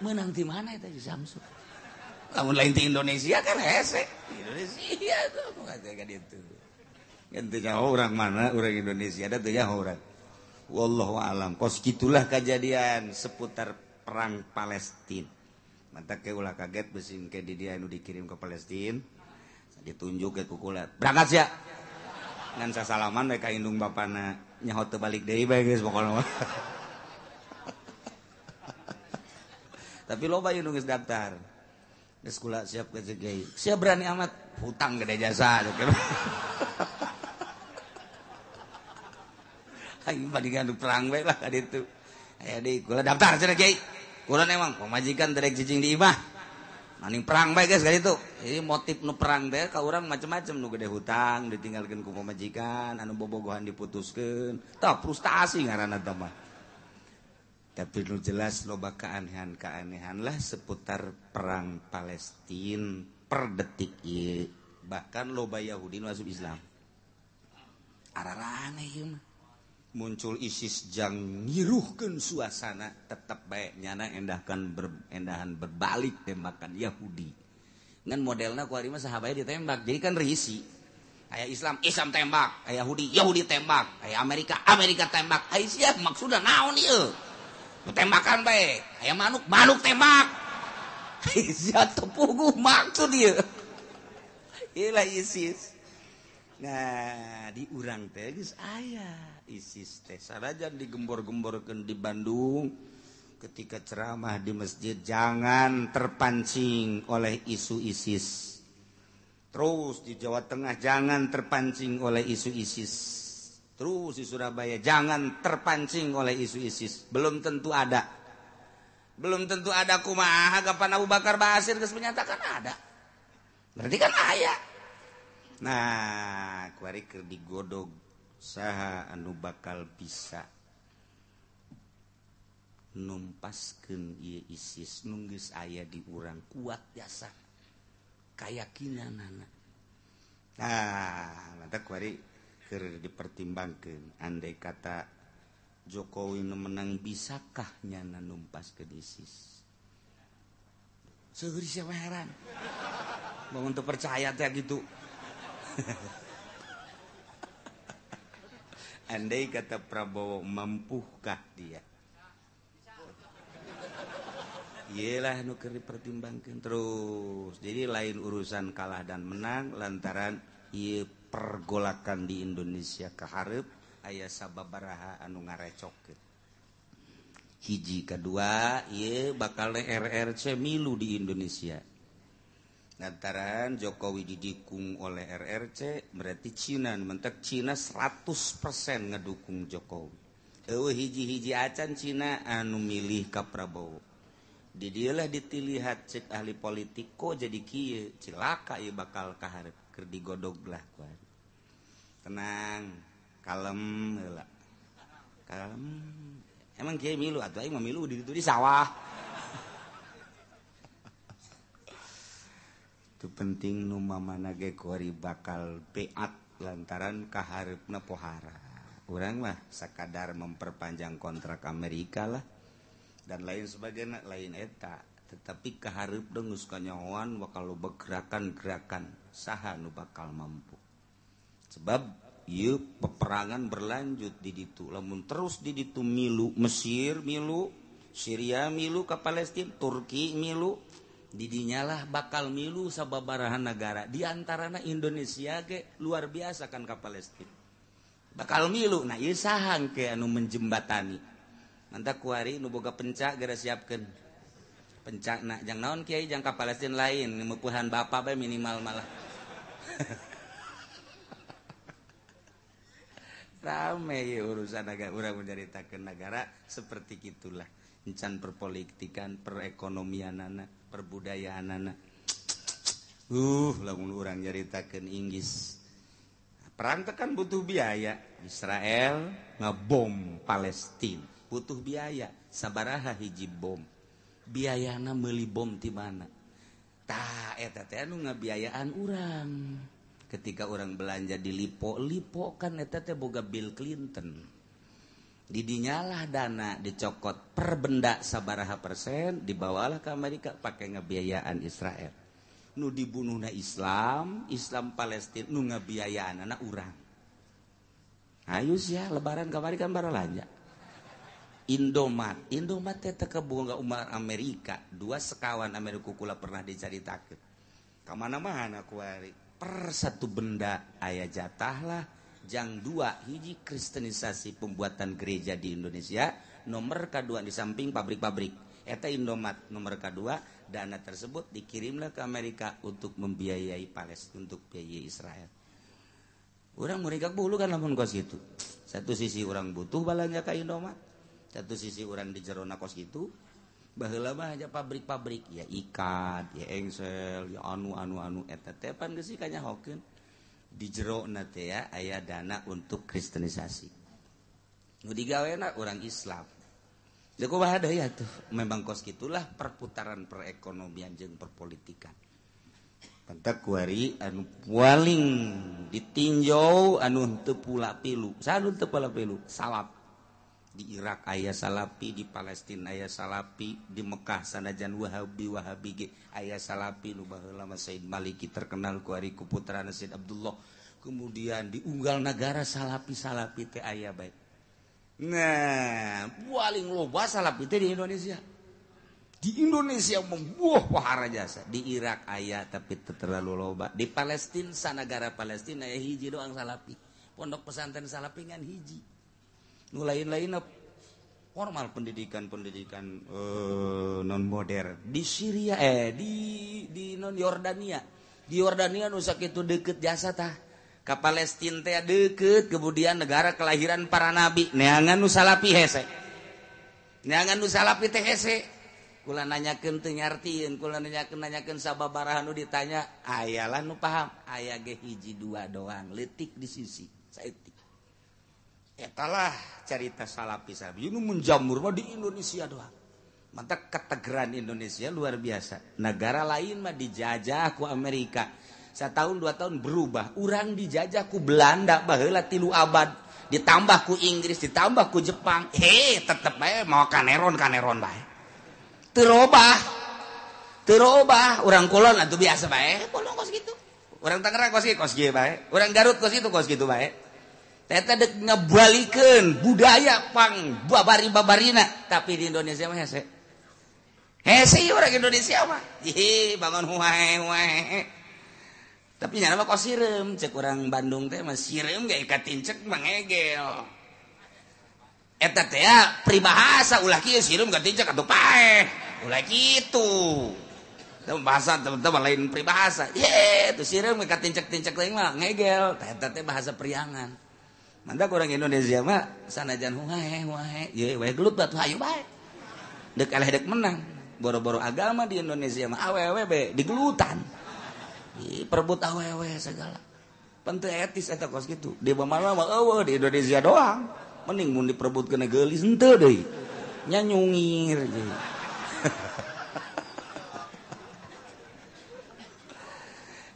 Menang di mana eta Ji Samsu? Lamun lain di Indonesia kan hese. Indonesia tuh mengatakan itu. Gantinya orang mana orang Indonesia ada tuh ya orang. Wallahu alam. Kos gitulah kejadian seputar perang Palestina. Mata ke ulah kaget besing ke di dia anu dikirim ke Palestina. Ditunjuk ke kukulat. Berangkat sia. Ngan sasalaman we ka indung bapana nyaho teu balik deui bae geus pokona. Tapi loba ieu nu geus daftar. Geus kula siap ke segei. Sia berani amat hutang gede jasa. Aing bandingan perang bae lah ka ditu. Aya deui kula daftar cenah Kiai. Kula emang pemajikan terek cicing di imah. Maning perang bae guys ka ditu. Jadi motif nu perang teh ka urang macam-macam nu gede hutang ditinggalkeun ku pemajikan, anu bobogohan diputuskeun. Tah frustasi ngaranna teh mah. Tapi nu jelas loba keanehan-keanehan lah seputar perang Palestina per detik ieu. Bahkan loba Yahudi nu asup Islam. Ararane ieu mah. Muncul ISIS jang ngiruhkeun suasana tetep bae nyana endahan berbalik tembakan Yahudi. Ngan modelna ku ari mah saha bae ditembak. Jadi kan risi. Aya Islam tembak, aya Yahudi tembak, aya Amerika tembak. Ai sia maksudna naon ieu? Tembakan bae. Aya manuk tembak. Ai sia teu puguh maksud ieu. Ieu ISIS. Nah, di urang teh geus aya ISIS teh sarajan digembor-gemborkeun di Bandung ketika ceramah di masjid jangan terpancing oleh isu ISIS. Terus di Jawa Tengah jangan terpancing oleh isu ISIS. Terus di Surabaya jangan terpancing oleh isu ISIS. Belum tentu ada kumaha kapan Abu Bakar Basir geus menyatakan ada. Berarti kan aya. Nah, kuari keur digodog saha anu bakal bisa numpaskeun ieu ISIS nu geus aya di urang kuat jasa kayakinanana. Nah, mata kuari keur dipertimbangkeun andai kata Jokowi nu menang bisakah nyana numpaskeun ISIS. Seueur siapa heran. Mau untuk percaya teh gitu. Andai kata Prabowo mampukah dia? Iyalah nu keur dipertimbangkeun terus. Jadi lain urusan kalah dan menang lantaran ieu pergolakan di Indonesia kaharep aya sababaraha anu ngarecokeun. Hiji kadua ieu bakal RRC milu di Indonesia. Lantaran Jokowi didukung oleh RRC berarti Cina mentek Cina 100% ngedukung Jokowi. Eueuh hiji-hiji acan Cina anu milih ka Prabowo. Di dieulah ditilihat cek ahli politik kok jadi kieu cilaka ieu bakal kaharep keur digodog lah kuari. Tenang, kalem heula. Kalem. Emang kieu milu atuh aing mah milu di ditu di sawah. Itu penting nu mamana ge kuari bakal beat lantaran kaharepna pohara. Urang mah sakadar memperpanjang kontrak Amerika lah dan lain sebagainya lain eta. Tetapi kaharep geus kanyahoan bakal loba gerakan-gerakan saha nu bakal mampu. Sebab ieu peperangan berlanjut di ditu. Lamun terus di ditu milu Mesir milu, Syria milu ka Palestina, Turki milu. Didinyalah bakal milu sababaraha negara di antarana Indonesia ge luar biasa kan ka Palestina bakal milu. Nah ieu saha ke anu menjembatani mantap kuari nu boga pencak gara siapkeun pencakna jang naon kiai jang ka Palestina lain meupuhan bapak bae minimal malah rame ya urusan negara urang menceritakeun negara seperti gitulah encan perpolitikan perekonomianana perbudayaanana. Lamun urang nyaritakeun Inggris. Perang teh kan butuh biaya. Israel ngebom Palestina, butuh biaya. Sabaraha hiji bom. Biayana meuli bom ti mana? Tah eta teh anu ngabiayaan urang. Ketika orang belanja di Lipo kan eta teh boga Bill Clinton. Didinyalah dana dicokot per benda sabaraha persen dibawalah ke Amerika pakai ngebiayaan Israel. nu dibunuhna Islam Palestina nu ngabiayaan anak urang. Ayo ya lebaran kamari kan baralanja. Indomat teh teu kebunga umat Amerika, 2 sekawan Amerika kula pernah dicaritakeun. Ka mana-mana kuari per satu benda aya jatah lah. Jang 2 hiji kristenisasi pembuatan gereja di Indonesia, nomor kedua di samping pabrik-pabrik. Eta Indomat nomor kedua, dana tersebut dikirimlah ke Amerika untuk membiayai Palestina, untuk biayai Israel. Urang mereka bulu kan lamun kos gitu. Satu sisi orang butuh balanya ka Indomat, satu sisi orang di jerona kos gitu. Baheula mah aja pabrik-pabrik ya ikat, ya engsel, ya anu eta teh pan geus kanyahokeun. Di jero nate ya aya dana untuk kristenisasi. Nu digawena orang Islam. Da kumaha deui atuh? Memang kos gitulah perputaran perekonomian jeung perpolitikan. Pantak kuari anu paling ditinjau anu teu pula pilu. Sanu teu pula pilu? Salap. Di Irak aya salapi, di Palestina aya salapi, di Mekah sanajan Wahabi ge aya salapi nu baheula mah Said Maliki terkenal ku ari kuputrana Said Abdullah. Kemudian di unggal negara salapi teh aya bae. Nah, paling loba salapi teh di Indonesia. Di Indonesia membuah wahara jasa. Di Irak aya tapi teu terlalu loba. Di Palestina sanagara Palestina aya hiji doang salapi. Pondok pesantren salapi ngan hiji. Nu lain-lainna formal pendidikan non modern di Syria di non Yordania. Di Yordania nu sakitu deukeut jasa tah. Ka Palestina teh deukeut, kemudian negara kelahiran para nabi. Neangan nu salapi hese. Neangan nu salapi teh hese. Kula nanyakeun teu nyartieun, kula nanyakeun sababaraha nu ditanya, ayalah nu paham. Aya ge hiji 2 doang, leutik di sisi saeutik. Etalah cerita salapi nu menjamur mah di Indonesia doang. Mantap ketegeran Indonesia luar biasa. Negara lain mah dijajah ku Amerika. 1 tahun 2 tahun berubah. Urang dijajah ku Belanda baheula 3 abad. Ditambah ku Inggris, ditambah ku Jepang. Tetep bae mau kaneron bae. Teu robah. Urang kulon atuh biasa bae. Kulon kos gitu. Urang Tangerang kos kieu bae. Urang Garut kos gitu bae. Eta dek ngebalikeun budaya pang babari-babarina, tapi di Indonesia mah hese. Hese orang Indonesia mah. Bangun huae. Tapi nyana mah kos sireum, cek urang Bandung teh mah sireum ge katincek mah ngegel. Eta teh pribahasa ulah kieu sireum katincek atuh paeh. Ulah kitu. Teu bahasa teman-teman lain pribahasa. Tuh sireum katincek-tincek teh mah ngegel. Eta teh bahasa priangan. Mantak orang Indonesia mah sanajan huahe ye we gelut batu hayu bae dek eleh dek menang boro-boro agama di Indonesia mah awewe be digelutan perebut awewe segala penteu etis eta kos kitu di mana mah eueuh di Indonesia doang mending mun diperebutkeun geulis henteu deui nya nyungir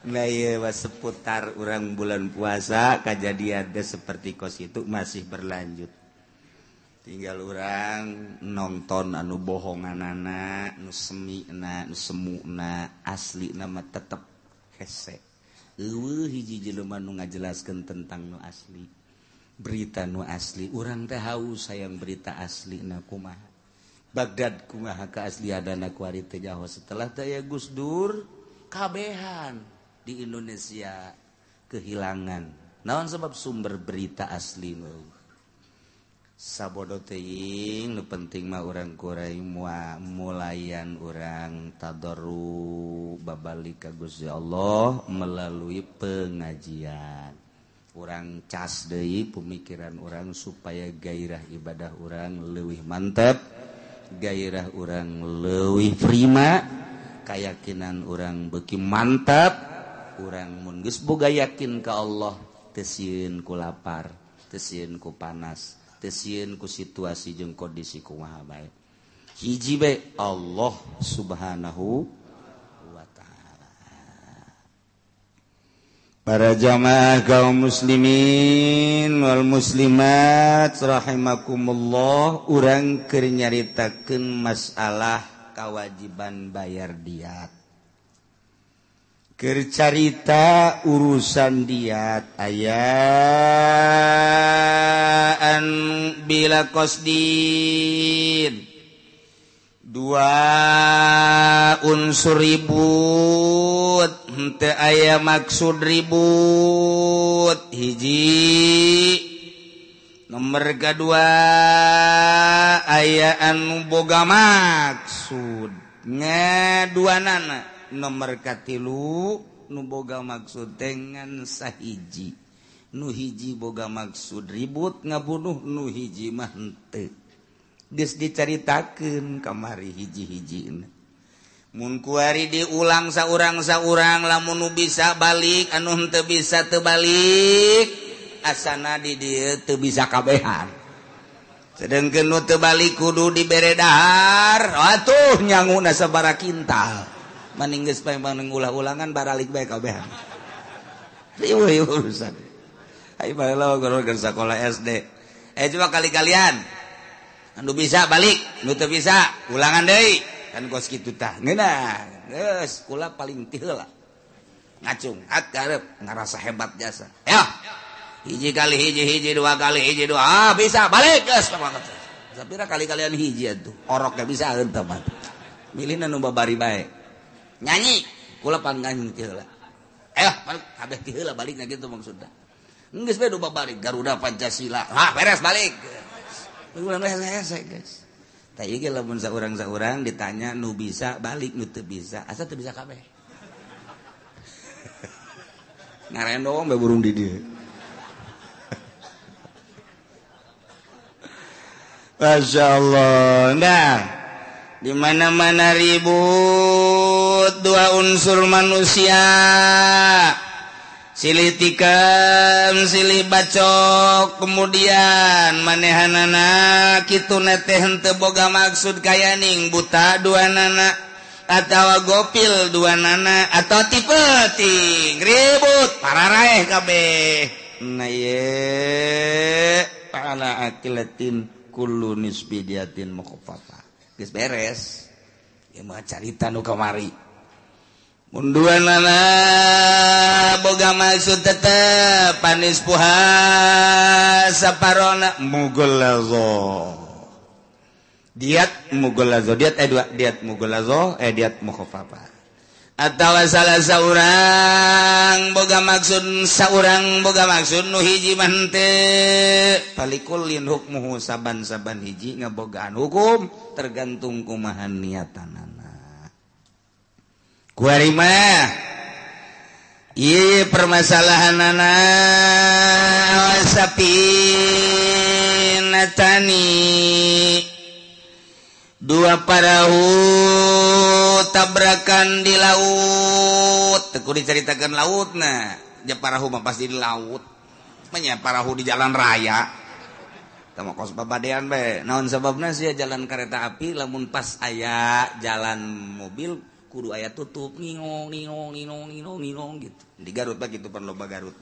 Nah iya seputar orang bulan puasa kejadian seperti kos itu masih berlanjut. Tinggal orang nonton anu bohonganana, nu semina, nu semuna, asli nama tetep hese. Hiji jelema nu ngajelaskeun tentang nu asli. Berita nu asli, urang teh haus sayang berita asli na kumaha. Bagdad kumaha keaslianana ku ari teh jauh setelah teh ya Gus Dur kabehan. Di Indonesia kehilangan. Naon sebab sumber berita asli nu. Sabodo teuing nu penting mah urang kuray mulayan urang tadarru babalik ka Gusti Allah melalui pengajian. Urang cas deui pemikiran urang supaya gairah ibadah urang leuwih mantep, gairah urang leuwih prima, kayakinan urang beuki mantap. Urang mun geus boga yakin ka Allah teu sieun ku lapar, teu sieun ku panas, teu sieun ku situasi jeung kondisi kumaha bae. Hiji bae Allah Subhanahu wa taala. Para jamaah kaum muslimin wal muslimat rahimakumullah, urang keur nyaritakeun masalah kewajiban bayar diat. Kercarita urusan diat ayaan bila qasdin dua unsur ribut henteu aya maksud ribut hiji nomor kedua aya anu boga maksud ngaduanana nomor katilu nu boga maksud dengan sahiji nu hiji boga maksud ribut ngabunuh nu hiji mah henteu geus dicaritakeun kamari hiji-hijina mun kuari diulang saurang-saurang lamun nu bisa balik anu henteu bisa teu balik asana di dieu teu bisa kabehan sedengkeun nu teu balik kudu dibere dahar atuh nyanguna sabaraha kintal maning geus bae ulah-ulangan baralik bae kabehan. Riweuh urusan. Ai baheula guru keur sakola SD. Coba kali-kalian. Anu bisa balik, nu teu bisa ulangan deui. Kan kos kitu tah. Ngeunah. Geus kula paling ti heula. Ngacung, karep ngarasa hebat jasa. Ayo. Hiji kali hiji, dua kali hiji, dua. Bisa balik geus. Sapira kali-kalian hiji atuh. Oroknya bisa henteu mah. Milihna nu babari bae. Nyanyi kula panggang teu heula ayo kabeh teu heula balikna kitu maksudna geus bae do balik Garuda Pancasila beres balik ulah hese guys tah ieu ge lamun saurang-saurang ditanya nu bisa balik nu teu bisa asa teu bisa kabeh ngaren doang bae burung di dieu masyaallah nah di mana-mana ribut dua unsur manusia silih tikam silih bacok kemudian manehanana kituna teh henteu boga maksud kayaning buta dua nana atawa gopil dua nana atau tipeting ribut pararaeh kabeh na ye ala akilatin kullu nisbidiatin mukhaffafa geus beres ieu mah carita nu kamari mun duanana boga maksud tetep panis puha saparona mughallazo diat mughallazo diat dua diat mughallazo diat mukhaffafa atawa salah saurang boga maksud saurang boga maksud nu hiji mah henteu palikullin hukmuhu saban-saban hiji ngabogaan hukum tergantung kumaha niatanana kuari mah ieu permasalahanana sapinatani dua perahu tabrakan di laut teu diceritakeun lautna nya perahu mah pasti di laut nya perahu di jalan raya tah mah kos babadean bae naon sababna sia jalan kereta api lamun pas aya jalan mobil kudu aya tutup ngingong gitu di Garut mah kitu pan loba Garut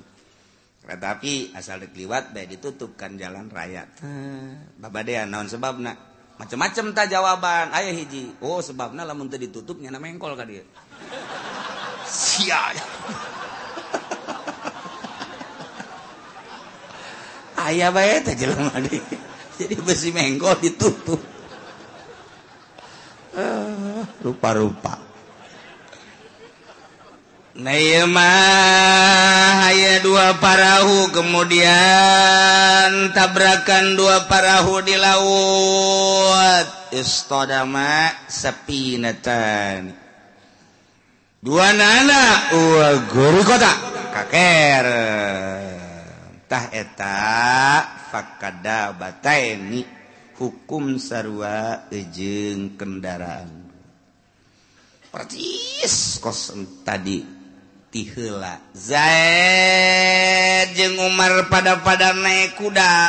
kereta api asal dikliwat bae ditutup kan jalan raya babadean naon sebabna macam-macam tak jawaban aya hiji oh sebabna lamun teu ditutup nyana mengkol ka dieu sia aya bae teh jelema di jadi besi mengkol ditutup rupa-rupa nah ieu mah aya dua perahu kemudian tabrakan dua perahu di laut istadama sapinatan dua nana wa guru kota kaker tah eta fakada bataini hukum sarua jeung kendaraan percis kos tadi tiheula Zaid jeung Umar pada naik kuda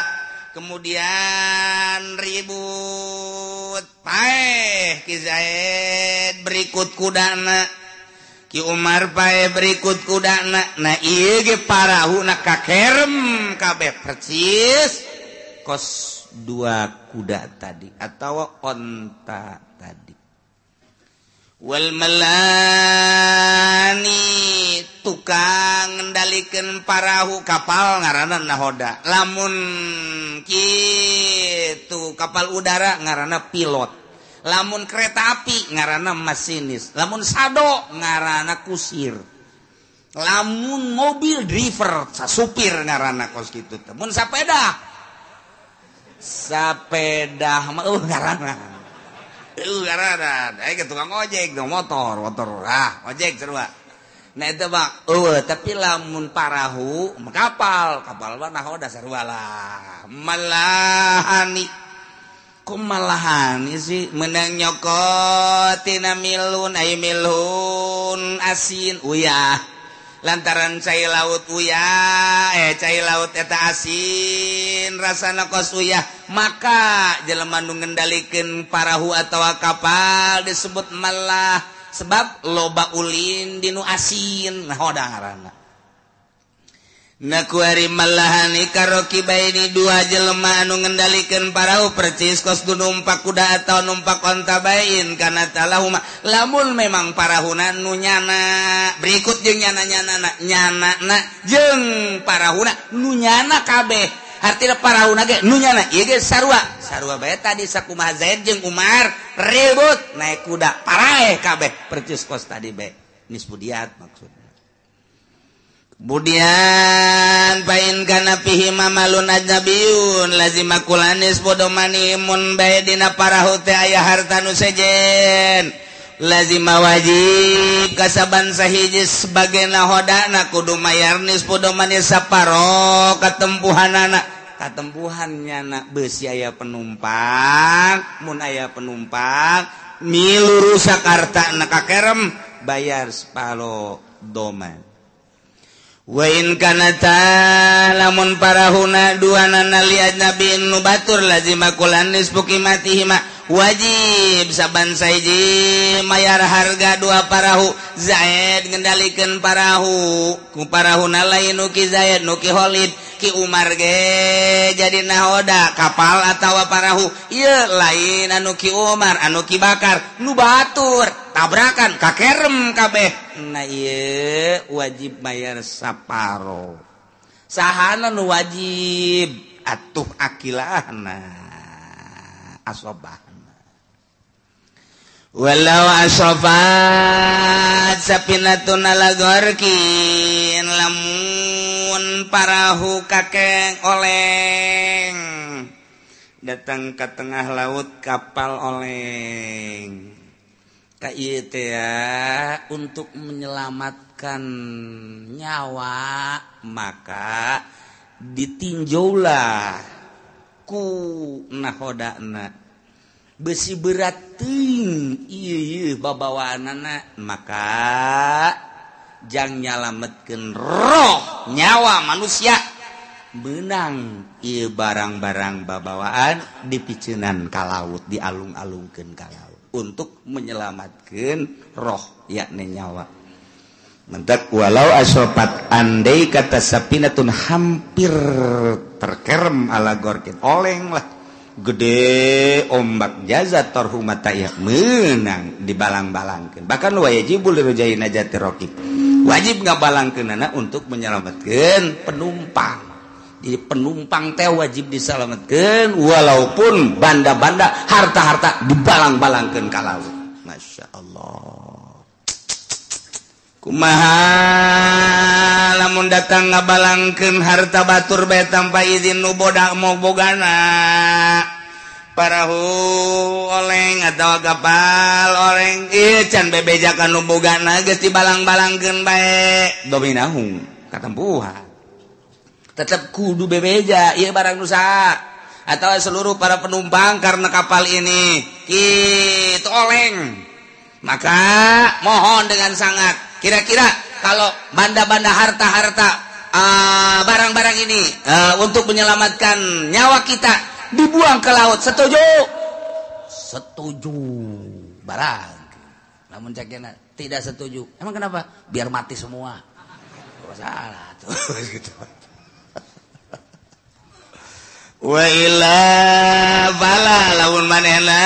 kemudian ribut paeh ki Zaid berikut kudana ki Umar paeh berikut kudana nah ieu ge parahuna kakerem kabeh percis kos dua kuda tadi atau onta tadi wal malani tukang ngendalikeun parahu kapal ngaranna nahoda lamun kitu kapal udara ngaranna pilot lamun kereta api ngaranna masinis lamun sado ngaranna kusir lamun mobil driver supir ngaranna kos kitu teh mun sapeda mah ngaranna tukang ojek dong motor ojek sarua nah itu bang tapi lamun parahu kapal mah nahoda sarua lah malahani kok malahani sih menang nyokotina milun ay milun asin uyah lantaran cai laut cai laut eta asin rasana kos uyah maka jelema nu ngendalikeun parahu atawa kapal disebut malah sebab loba ulin dinu asin nahoda ngaranna nakuari malahani karokibaini dua jelema anu ngendalikeun parahu percis kos numpak kuda atau numpak onta bain kana talahuma lamun memang parahuna nu nyana berikut jeung nyana jeung parahuna nu nyana kabeh artina parahuna ge nu nyana ieu ge sarua bae tadi sakumaha Zaid jeung Umar ribut naik kuda paraeh kabeh percis kos tadi bae nisbudiat maksudna kemudian pain kana fihi mamalun ajnabiyun lazima kulanis podomani mun bae dina parahu teh aya harta nu sejen lazima wajib kasaban sahiji sebagai nahodana kudu mayar nis podomani saparo katempuhanana katempuhannya na beus aya penumpang mun aya penumpang milu rusak hartana kakerem bayar separo doman wa in kanata lamun parahuna duanana liat nabi nu batur lazima kulanis pukimatihima wajib saban saiji mayar harga dua parahu Zaid ngendalikeun parahu ku parahuna lain nu ki Zaid nu ki Khalid ki Umar ge jadi nahoda kapal atawa parahu ieu lain anu ki Umar anu ki Bakar nu batur tabrakan kakerem kabeh nah ieu wajib bayar saparo sahana nu wajib atuh akilahna asobahna walau asofat sapinatun ala gorkin lamun parahu kakeng oleng datang ke tengah laut kapal oleng kaieu teh ya untuk menyelamatkan nyawa maka ditinjaulah ku nahodana besi berat teuing ieu babawaanana maka jang nyalametkeun roh nyawa manusia benang ieu barang-barang babawaan dipiceunan ka laut dialung-alungkeun ka laut untuk menyelamatkan roh yakni nyawa mentak walau asopat andai kata sapinatun hampir terkerem ala gorkin oleng lah gede ombak jaza torhumatayah menang dibalang-balangkan bahkan wajibul lirujaina jati rokib wajib ngabalangkeunana untuk menyelamatkan penumpang jadi penumpang teh wajib diselamatkan walaupun banda-banda harta-harta dibalang-balangkeun ka laut. Masya Allah. Kumaha lamun datang ngabalangkeun harta batur bae tanpa izin nu bodak mau bogana. Parahu oleng atau kapal oleng ieu can bebejakan nu bogana geus dibalang-balangkeun bae dominahu katempuhan. Tetap kudu bebeja ieu barang nusa atau seluruh para penumpang karena kapal ini kitu oleng maka mohon dengan sangat kira-kira kalau banda-banda harta-harta barang-barang ini untuk menyelamatkan nyawa kita dibuang ke laut setuju barang namun cakena tidak setuju emang kenapa biar mati semua salah tuh gitu. Wa ila bala lamun manehna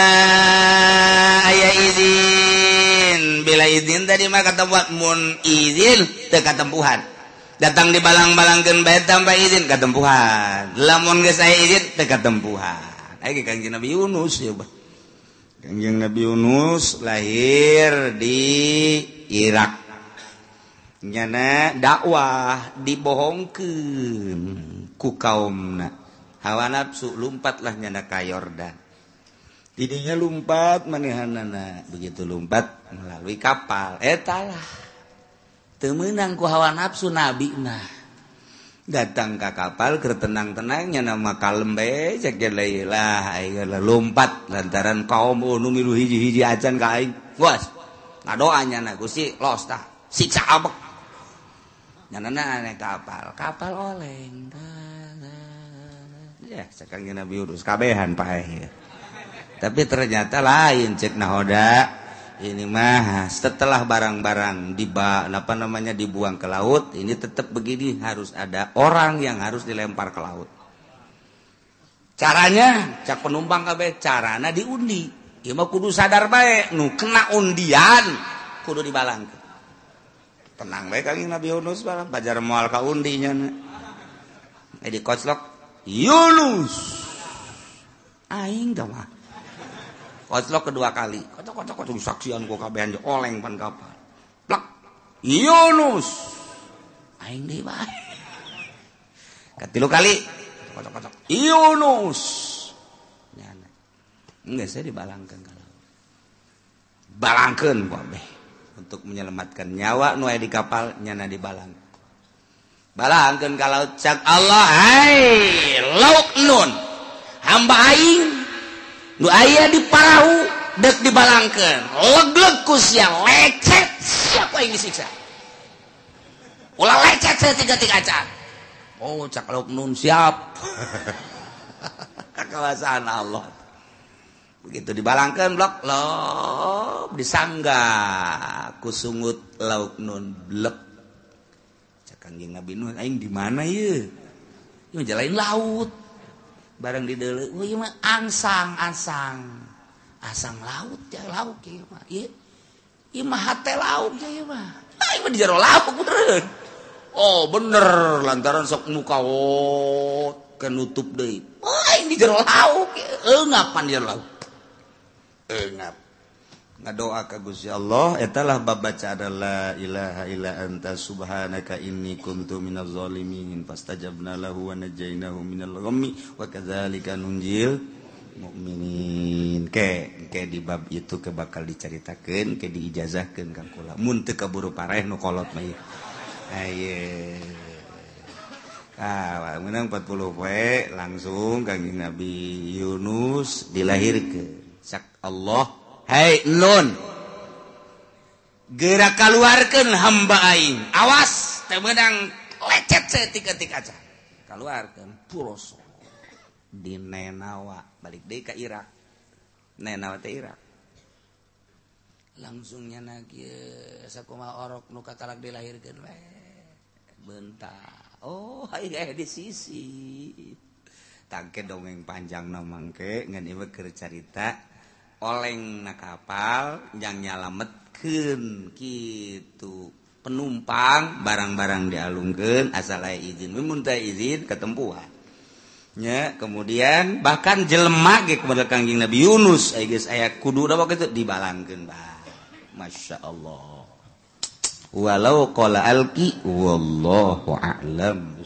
aya izin bila izin tadi mah katempuhan mun izin teu katempuhan datang di balang-balangkeun bae tanpa izin katempuhan lamun geus aya izin teu katempuhan aya Kangjeng Nabi Yunus ya Kangjeng Nabi Yunus lahir di Irak nyana dakwah dibohongkeun ku kaumna hawa nafsu lompatlah nyana ka Yordan didinya lompat manehanana begitu lompat melalui kapal etalah teu meunang ku hawa nafsu nabi nah datang ka kapal keur tenang-tenang nya nama kalem bae cek lah ayeuna lompat lantaran kaum nu milu hiji-hiji acan ka aing bos ngadoa nya na Gusti los tah siksa abek nyanana naik kapal oleng ya sekarang Nabi urus kabehan paeh tapi ternyata lain cek nahoda ini mah setelah barang-barang dibuang ke laut ini tetap begini harus ada orang yang harus dilempar ke laut caranya cak penumpang kabeh carana diundi ieu mah kudu sadar bae nu kena undian kudu dibalangkeun tenang bae Kangjeng Nabi Yunus barang pajar moal ka undinya dikoclok Yunus aing dah mah koclok kedua kali kocok saksian ku kabehan oleng pan kapal plak Yunus aing deui bae katilu kali kocok Yunus nyana geus dibalangkeun kalau balangkeun kabeh untuk menyelamatkan nyawa nu aya di kapal nyana dibalang balangkeun ka laut cak Allah hai lauk nun hamba aing nu aya di perahu dek dibalangkeun legleg ku sia lecet siapa yang disiksa ulah lecet seutiga-tiga acan oh cak lauk nun siap kekuasaan Allah begitu dibalangkeun blok lob disangga ku sungut lauk nun blek cak Kangjeng Nabi Nuh aing di mana ye ieu jalain laut barang di deuleu ieu mah asang laut ya lauk ieu mah ieu mah hate lauk ieu mah ieu mah di jero lauk beneran oh bener lantaran sok mukawot kenutup deui aing di jero lauk eungapan di jero lauk eungap ngadoa ka Gusti Allah etalah babaca adalah ilaha illa anta subhanaka inni kuntu minaz zalimin fastajabna lahu wa najainahu minal ghammi wa kadzalika nunjil mukminin ke di bab itu ke bakal dicaritakeun ke diijazahkeun ka kula mun teu kaburu pareh nu kolot mah aye menang 40 poe langsung Kangjeng Nabi Yunus dilahirkeun sak Allah hai nun gerak keluarkan hamba aing awas teu meunang lecet setik-etik aja keluarkan puroso di Nenawa balik deui ka Irak Nenawa teh Irak langsung nyana kieu sakumaha orok nu katalak dilahirkeun we bentar oh aya di sisi tangke dongeng panjang na mangke ngan ieu keur carita oleng na kapal yang nyalametkeun kitu penumpang barang-barang dialungkeun asal aya izin mun teu izin katempuhan nya kemudian bahkan jelema ge kepada Kangjeng Nabi Yunus geus aya kudu da kitu dibalangkeun bah masyaallah walau qala alqi wallahu a'lam